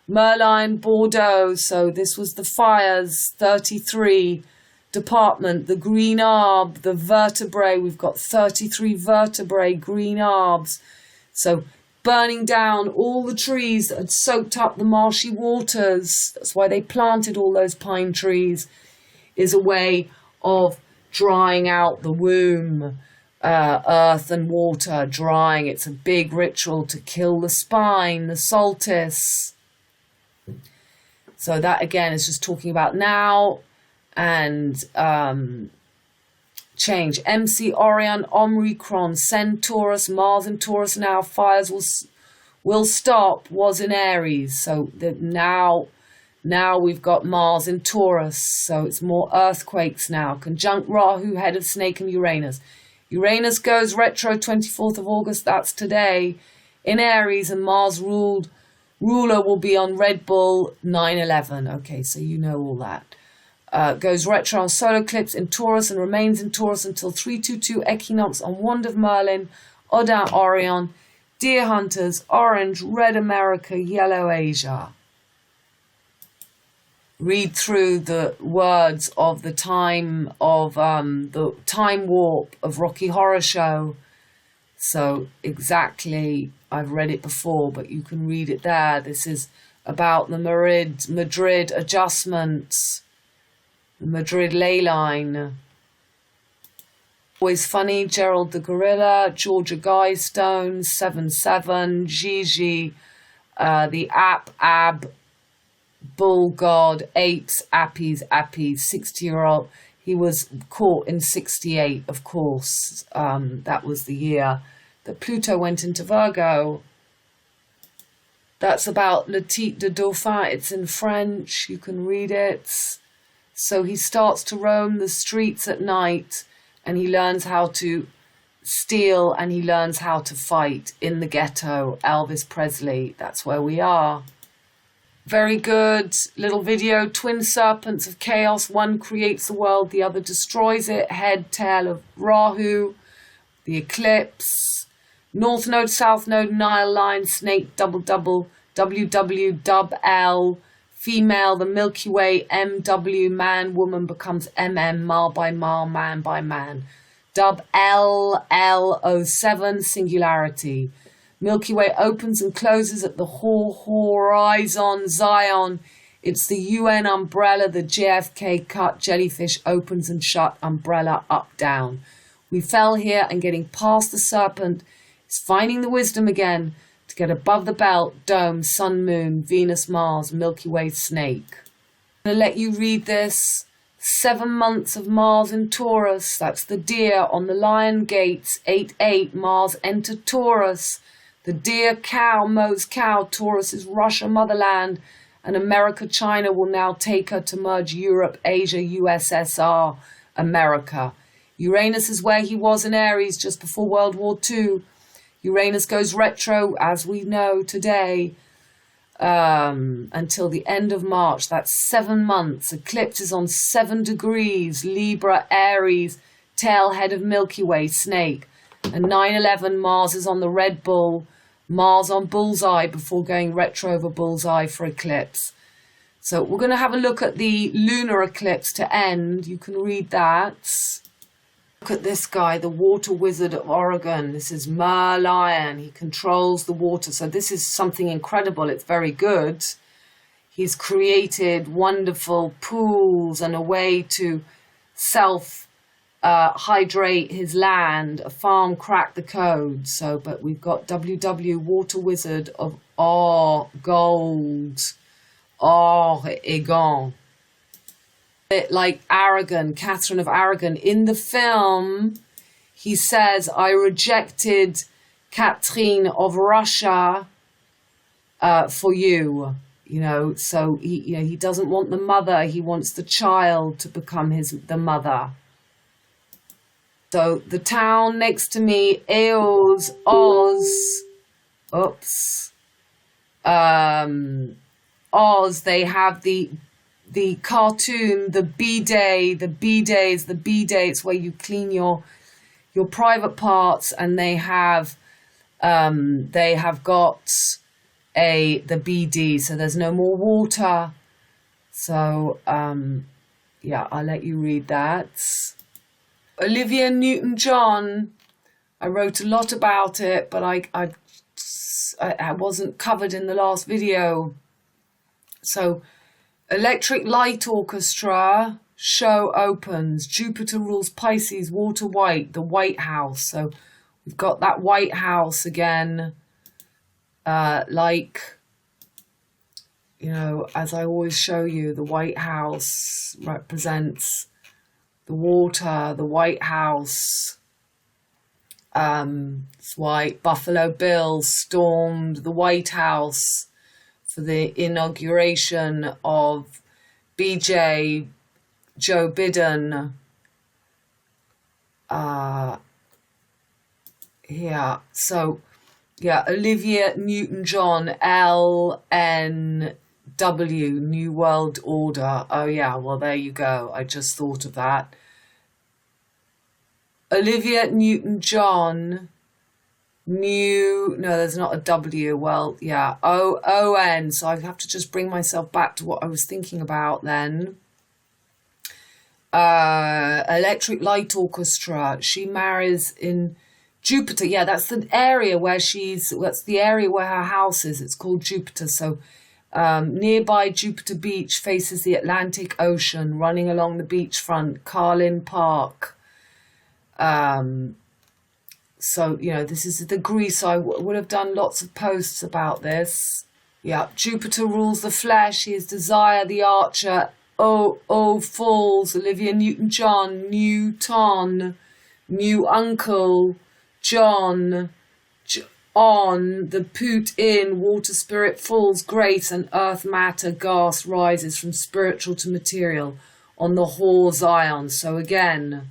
[SPEAKER 1] Merlion, Bordeaux, so this was the fires, 33. Department, the green arb, the vertebrae, we've got 33 vertebrae, green arbs. So burning down all the trees that had soaked up the marshy waters. That's why they planted all those pine trees, is a way of drying out the womb. Earth and water drying. It's a big ritual to kill the spine, the solstice. So that again is just talking about now. And change. MC Orion, Omicron, Centaurus, Mars in Taurus now. Fires will stop. Was in Aries. So now we've got Mars in Taurus. So it's more earthquakes now. Conjunct Rahu, head of Snake and Uranus. Uranus goes retro 24th of August. That's today in Aries, and Mars ruler will be on Red Bull 9/11. Okay, so you know all that. Goes retro on solar eclipse in Taurus and remains in Taurus until 322 equinox on Wand of Merlin Odin Orion, Deer Hunters, Orange, Red America, Yellow Asia. Read through the words of the time warp of Rocky Horror Show. So exactly, I've read it before, but you can read it there. This is about the Madrid adjustments, the Madrid ley line. Always Funny, Gerald the Gorilla, Georgia Guystone, 7-7, Gigi, the Ab, Bull God, Apes, Appies, 60-year-old. He was caught in 68, of course. That was the year that Pluto went into Virgo. That's about Le Titre de Dauphin. It's in French. You can read it. So he starts to roam the streets at night, and he learns how to steal, and he learns how to fight in the ghetto. Elvis Presley, that's where we are. Very good little video. Twin serpents of chaos. One creates the world, the other destroys it. Head, tail of Rahu. The eclipse. North node, south node, Nile line, snake, double, WW, dub L. Female, the Milky Way, MW, man, woman becomes MM, mile by mile, man by man. Dub LL07, singularity. Milky Way opens and closes at the horizon, Zion. It's the UN umbrella, the JFK cut, jellyfish opens and shut, umbrella up, down. We fell here, and getting past the serpent is finding the wisdom again to get above the belt, dome, sun, moon, Venus, Mars, Milky Way, snake. I'm going to let you read this. 7 months of Mars in Taurus. That's the deer on the lion gates. 8-8, Mars entered Taurus. The deer cow mows cow. Taurus is Russia motherland, and America, China will now take her to merge Europe, Asia, USSR, America. Uranus is where he was in Aries just before World War II. Uranus goes retro, as we know today, until the end of March. That's 7 months. Eclipse is on 7 degrees. Libra, Aries, tail, head of Milky Way, snake. And 9/11, Mars is on the Red Bull, Mars on Bullseye before going retro over Bullseye for eclipse. So we're going to have a look at the lunar eclipse to end. You can read that. Look at this guy, the water wizard of Oregon. This is Merlion. He controls the water. So this is something incredible. It's very good. He's created wonderful pools and a way to hydrate his land. A farm cracked the code. So, but we've got WW, water wizard of gold. AIGNAN. Bit like Aragon, Catherine of Aragon. In the film, he says, I rejected Catherine of Russia for you. You know, so he doesn't want the mother, he wants the child to become the mother. So the town next to me, EAUZE, Oz, they have the cartoon, the B-Day. The B-Day is the B-Day. It's where you clean your private parts, and they have got the BD, so there's no more water. So yeah, I'll let you read that. Olivia Newton-John, I wrote a lot about it, but I wasn't covered in the last video. So Electric Light Orchestra show opens. Jupiter rules Pisces, water white, the White House. So we've got that White House again. Like, you know, as I always show you, the White House represents the water, the White House. It's white. Buffalo Bill stormed the White House for the inauguration of BJ Joe Biden. Yeah, so yeah, Olivia Newton-John, LNW, New World Order. Oh yeah, well there you go. I just thought of that. Olivia Newton-John no, there's not a W. Well, yeah, O-O-N. So I have to just bring myself back to what I was thinking about then. Electric Light Orchestra. She marries in Jupiter. Yeah, that's the area where that's the area where her house is. It's called Jupiter. So nearby Jupiter Beach faces the Atlantic Ocean, running along the beachfront, Carlin Park. So, you know, this is the Greece. I would have done lots of posts about this. Yeah, Jupiter rules the flesh. He is Desire, the archer. O Falls, Olivia Newton-John, Newton, New Uncle, John, on, the Poot in, Water Spirit falls, Grace, and Earth Matter, Gas rises from spiritual to material on the Hore Zion. So again,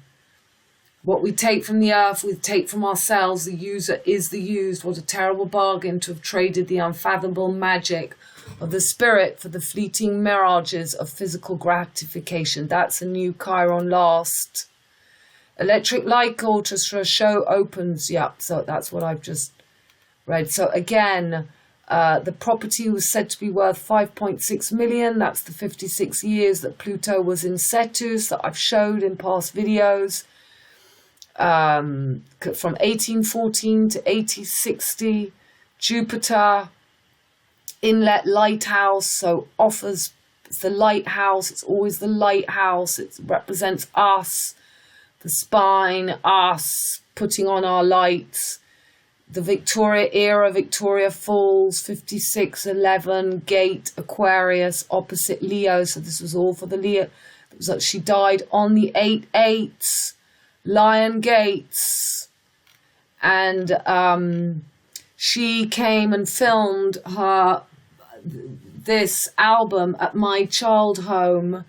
[SPEAKER 1] what we take from the earth, we take from ourselves. The user is the used. What a terrible bargain to have traded the unfathomable magic of the spirit for the fleeting mirages of physical gratification. That's a new Chiron last. Electric Light Orchestra show opens. Yeah, so that's what I've just read. So again, the property was said to be worth 5.6 million. That's the 56 years that Pluto was in Cetus that I've showed in past videos. From 1814 to 1860, Jupiter, Inlet Lighthouse, so offers, it's the lighthouse, it's always the lighthouse, it represents us, the spine, us, putting on our lights. The Victoria era, Victoria Falls, 5611, Gate, Aquarius, opposite Leo, so this was all for the Leo. It was like she died on the 8/8. Lion Gates, and she came and filmed this album at my child home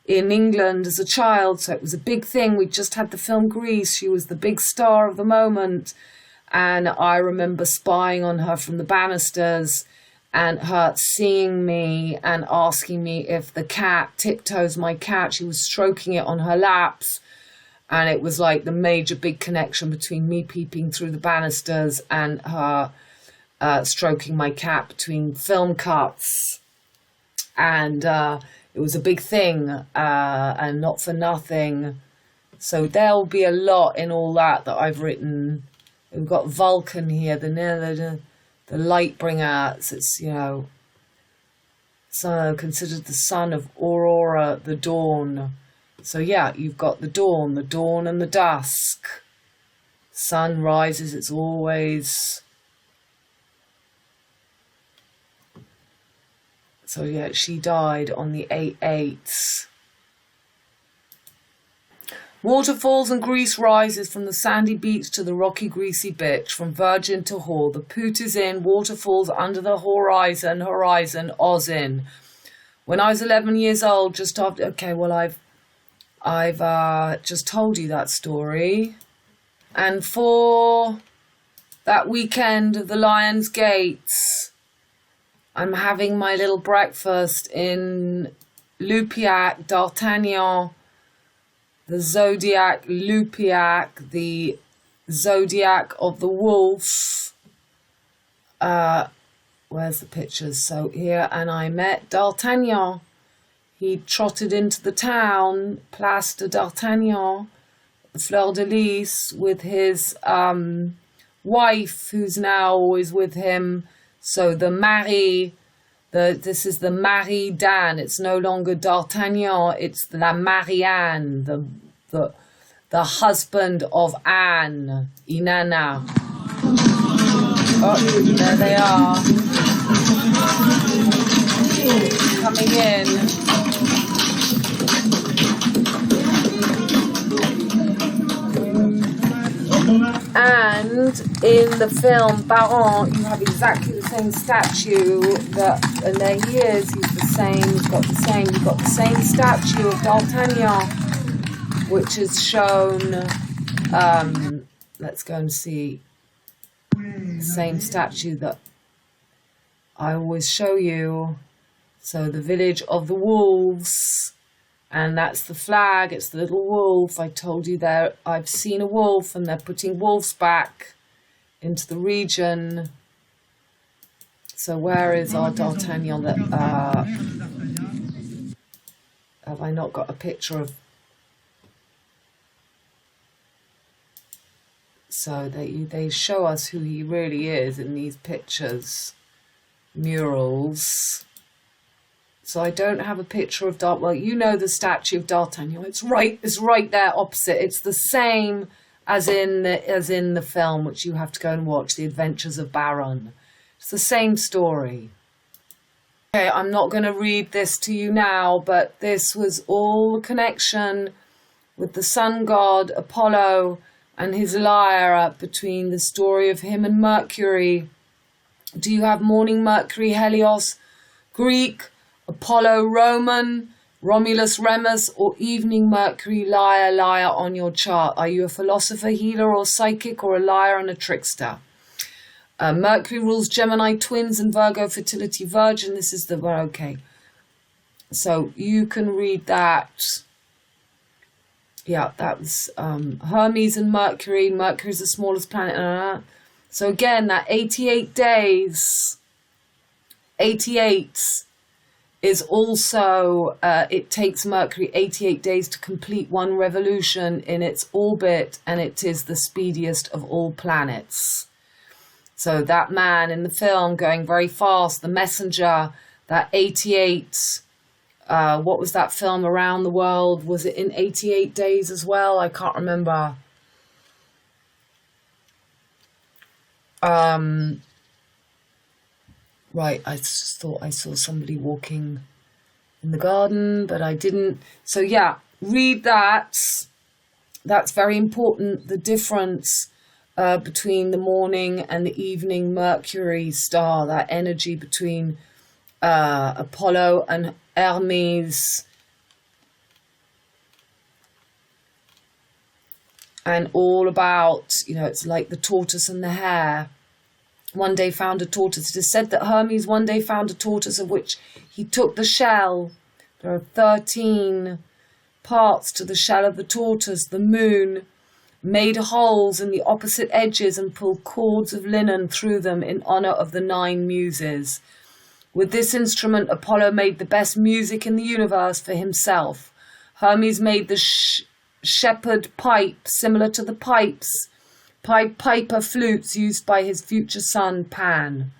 [SPEAKER 1] in England as a child, so it was a big thing. We just had the film Grease. She was the big star of the moment, and I remember spying on her from the banisters and her seeing me and asking me if the cat, Tiptoes, my cat, she was stroking it on her laps. And it was like the major big connection between me peeping through the banisters and her stroking my cat between film cuts. And it was a big thing, and not for nothing. So there'll be a lot in all that I've written. We've got Vulcan here, the light bringer. It's, you know, so considered the son of Aurora, the dawn. So yeah, you've got the dawn and the dusk. Sun rises, it's always... So yeah, she died on the 8/8. Waterfalls and Greece rises from the sandy beach to the rocky greasy bitch, from Virgin to Hore. The Poot is in, waterfalls under the horizon, Oz in. When I was 11 years old, just after... Okay, well, I've just told you that story. And for that weekend of the Lion's Gates, I'm having my little breakfast in Lupiac, D'Artagnan, the zodiac Lupiac, the zodiac of the wolf. Where's the pictures? So here, and I met D'Artagnan. He trotted into the town, Place de D'Artagnan, Fleur de Lis, with his wife, who's now always with him. So the Marie, this is the Marie d'Anne. It's no longer D'Artagnan, it's la Marianne, the husband of Anne, Inanna. Oh, there they are. Coming in. And in the film Barren, you have exactly the same statue and there he is. He's the same. You've got the same statue of D'Artagnan, which is shown. Let's go and see. The same statue that I always show you. So the village of the wolves, and that's the flag. It's the little wolf. I told you there. I've seen a wolf, and they're putting wolves back into the region. So where is our D'Artagnan? Have I not got a picture of? So they show us who he really is in these pictures, murals. So I don't have a picture of well, you know the statue of D'Artagnan. It's right there opposite. It's the same as in the film, which you have to go and watch, The Adventures of BARREN. It's the same story. Okay, I'm not going to read this to you now, but this was all the connection with the sun god Apollo and his lyre between the story of him and Mercury. Do you have morning Mercury, Helios, Greek, Apollo, Roman, Romulus, Remus, or evening Mercury, lyre on your chart? Are you a philosopher, healer, or psychic, or a liar and a trickster? Mercury rules Gemini, twins, and Virgo, fertility, virgin. This is the, okay. So you can read that. Yeah, that was Hermes and Mercury. Mercury is the smallest planet. So again, that 88 days, 88 is also, it takes Mercury 88 days to complete one revolution in its orbit, and it is the speediest of all planets. So that man in the film going very fast, the messenger, that 88, what was that film, Around the World? Was it in 88 days as well? I can't remember. Right, I just thought I saw somebody walking in the garden, but I didn't. So yeah, read that. That's very important, the difference between the morning and the evening Mercury star, that energy between Apollo and Hermes, and all about, it's like the tortoise and the hare. One day found a tortoise. It is said that Hermes one day found a tortoise, of which he took the shell. There are 13 parts to the shell of the tortoise. The moon made holes in the opposite edges and pulled cords of linen through them in honor of the 9 muses. With this instrument, Apollo made the best music in the universe for himself. Hermes made the shepherd pipe, similar to the piper flutes used by his future son Pan.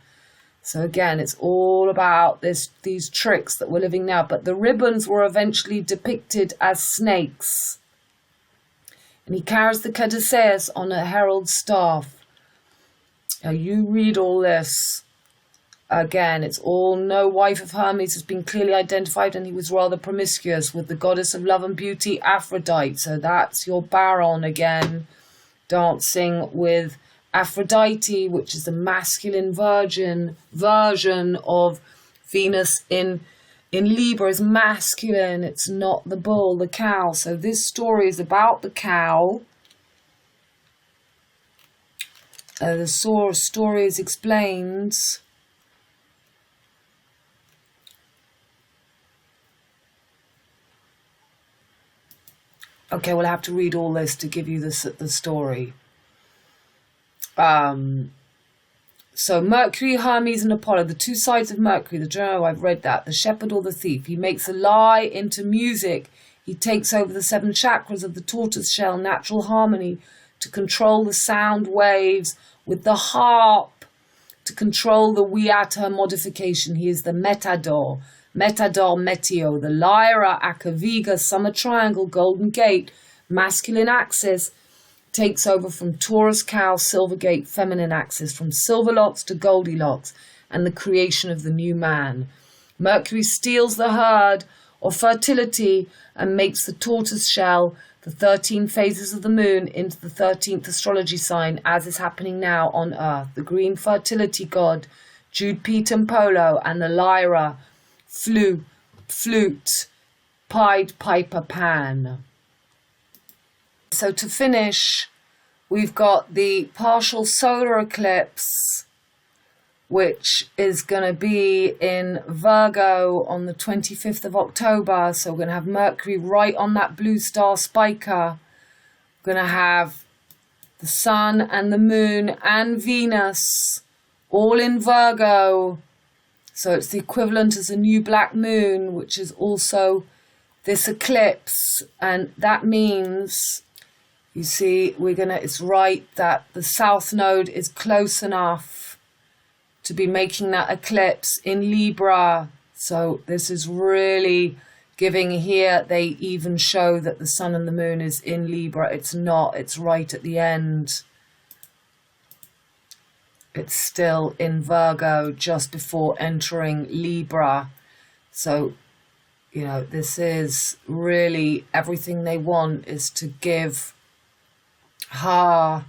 [SPEAKER 1] So again, it's all about these tricks that we're living now. But the ribbons were eventually depicted as snakes. And he carries the caduceus on a herald's staff. Now you read all this. Again, it's all, no wife of Hermes has been clearly identified, and he was rather promiscuous with the goddess of love and beauty, Aphrodite. So that's your Baron again, dancing with Aphrodite, which is the masculine version of Venus in Libra, is masculine. It's not the bull, the cow. So this story is about the cow. The story is explained. Okay, we'll have to read all this to give you the story. So Mercury, Hermes, and Apollo, the two sides of Mercury. I've read that. The shepherd or the thief. He makes a lie into music. He takes over the 7 chakras of the tortoise shell, natural harmony, to control the sound waves with the harp, to control the wiata modification. He is the metador. Metador meteo, the lyra, akaviga, summer triangle, golden gate, masculine axis, takes over from Taurus cow, silver gate, feminine axis, from silver locks to Goldilocks, and the creation of the new man. Mercury steals the herd of fertility and makes the tortoise shell, the 13 phases of the moon, into the 13th astrology sign, as is happening now on Earth. The green fertility god, Jude, Pete, and Polo, and the lyra, flute, Pied Piper Pan. So to finish, we've got the partial solar eclipse, which is going to be in Virgo on the 25th of October. So we're going to have Mercury right on that blue star spiker. We're going to have the Sun and the Moon and Venus, all in Virgo. So it's the equivalent as a new black moon, which is also this eclipse. And that means, you see, it's right that the South Node is close enough to be making that eclipse in Libra. So this is really giving here. They even show that the Sun and the Moon is in Libra. It's not, it's right at the end. It's still in Virgo just before entering Libra. So, you know, this is really everything they want is to give her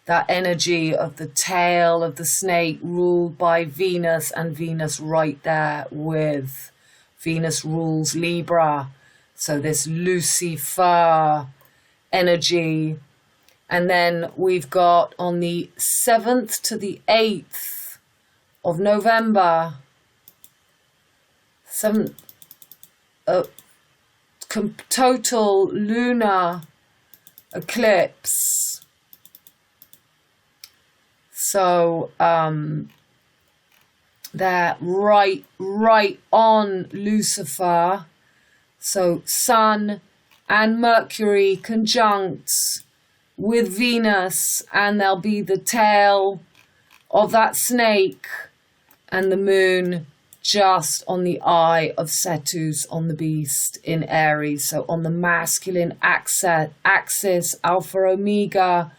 [SPEAKER 1] that energy of the tail of the snake ruled by Venus, and Venus right there with Venus rules Libra. So this Lucifer energy. And then we've got on the 7th to the 8th of November, total lunar eclipse. So they're right on Lucifer. So Sun and Mercury conjunct with Venus, and there'll be the tail of that snake and the Moon just on the eye of Cetus on the beast in Aries. So on the masculine axis, Alpha Omega,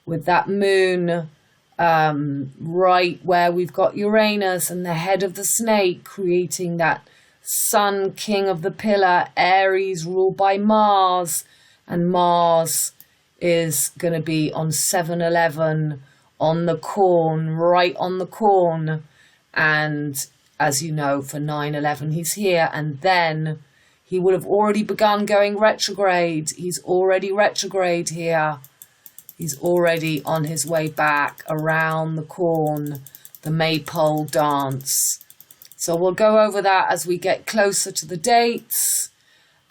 [SPEAKER 1] with that Moon right where we've got Uranus and the head of the snake, creating that Sun, king of the pillar, Aries ruled by Mars, and Mars is going to be on 7/11 on the corn, right on the corn. And as you know, for 9/11 he's here, and then he would have already begun going retrograde. He's already retrograde here. He's already on his way back around the corn, the maypole dance. So we'll go over that as we get closer to the dates.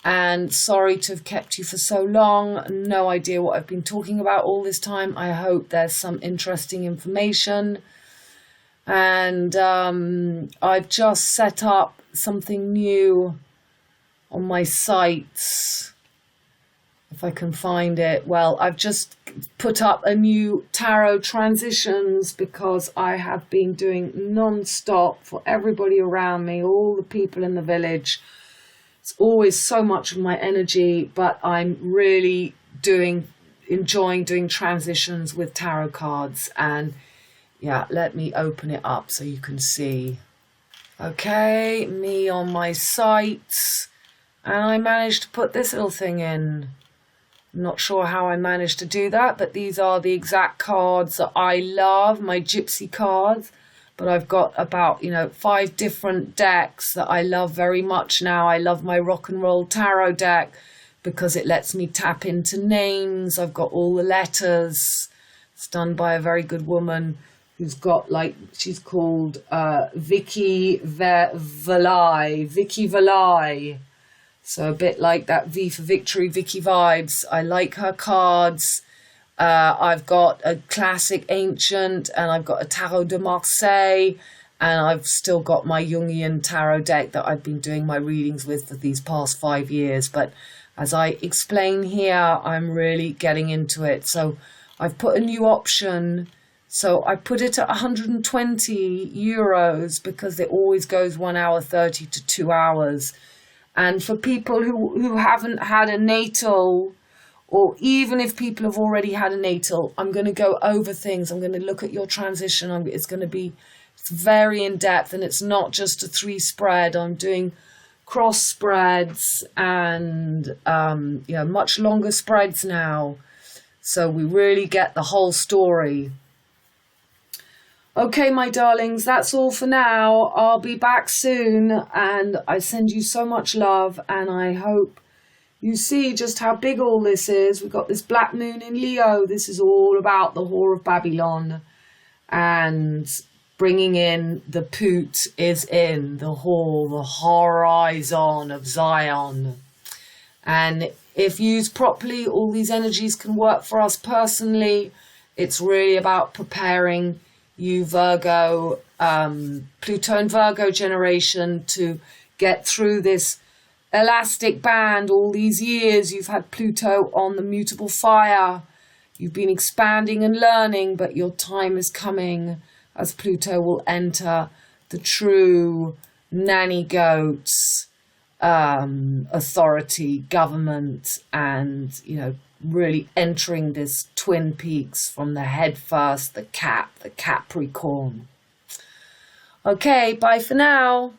[SPEAKER 1] And sorry to have kept you for so long. No idea what I've been talking about all this time. I hope there's some interesting information. And I've just set up something new on my site. If I can find it. Well, I've just put up a new tarot transitions because I have been doing non-stop for everybody around me, all the people in the village. It's always so much of my energy, but I'm really enjoying doing transitions with tarot cards. And yeah, let me open it up so you can see. Okay, me on my site. And I managed to put this little thing in. I'm not sure how I managed to do that, but these are the exact cards that I love, my gypsy cards. But I've got about, 5 different decks that I love very much now. I love my rock and roll tarot deck because it lets me tap into names. I've got all the letters. It's done by a very good woman who's got, she's called Vicky Valai. So a bit like that V for Victory, Vicky vibes. I like her cards. I've got a classic ancient, and I've got a Tarot de Marseille, and I've still got my Jungian tarot deck that I've been doing my readings with for these past 5 years. But as I explain here, I'm really getting into it. So I've put a new option. So I put it at 120 euros because it always goes 1 hour 30 to 2 hours. And for people who haven't had a natal, or even if people have already had a natal, I'm going to go over things. I'm going to look at your transition. It's very in-depth, and it's not just a 3 spread. I'm doing cross spreads and much longer spreads now. So we really get the whole story. Okay, my darlings, that's all for now. I'll be back soon, and I send you so much love, and I hope you see just how big all this is. We've got this black moon in Leo. This is all about the Whore of Babylon, and bringing in the Put is in the Hore, the horizon of Zion. And If used properly, all these energies can work for us personally. It's really about preparing you, Virgo, Pluto and Virgo generation, to get through this elastic band. All these years you've had Pluto on the mutable fire. You've been expanding and learning, but your time is coming as Pluto will enter the true nanny goats, authority, government, and, you know, really entering this twin peaks from the head first, the Capricorn. Okay, bye for now.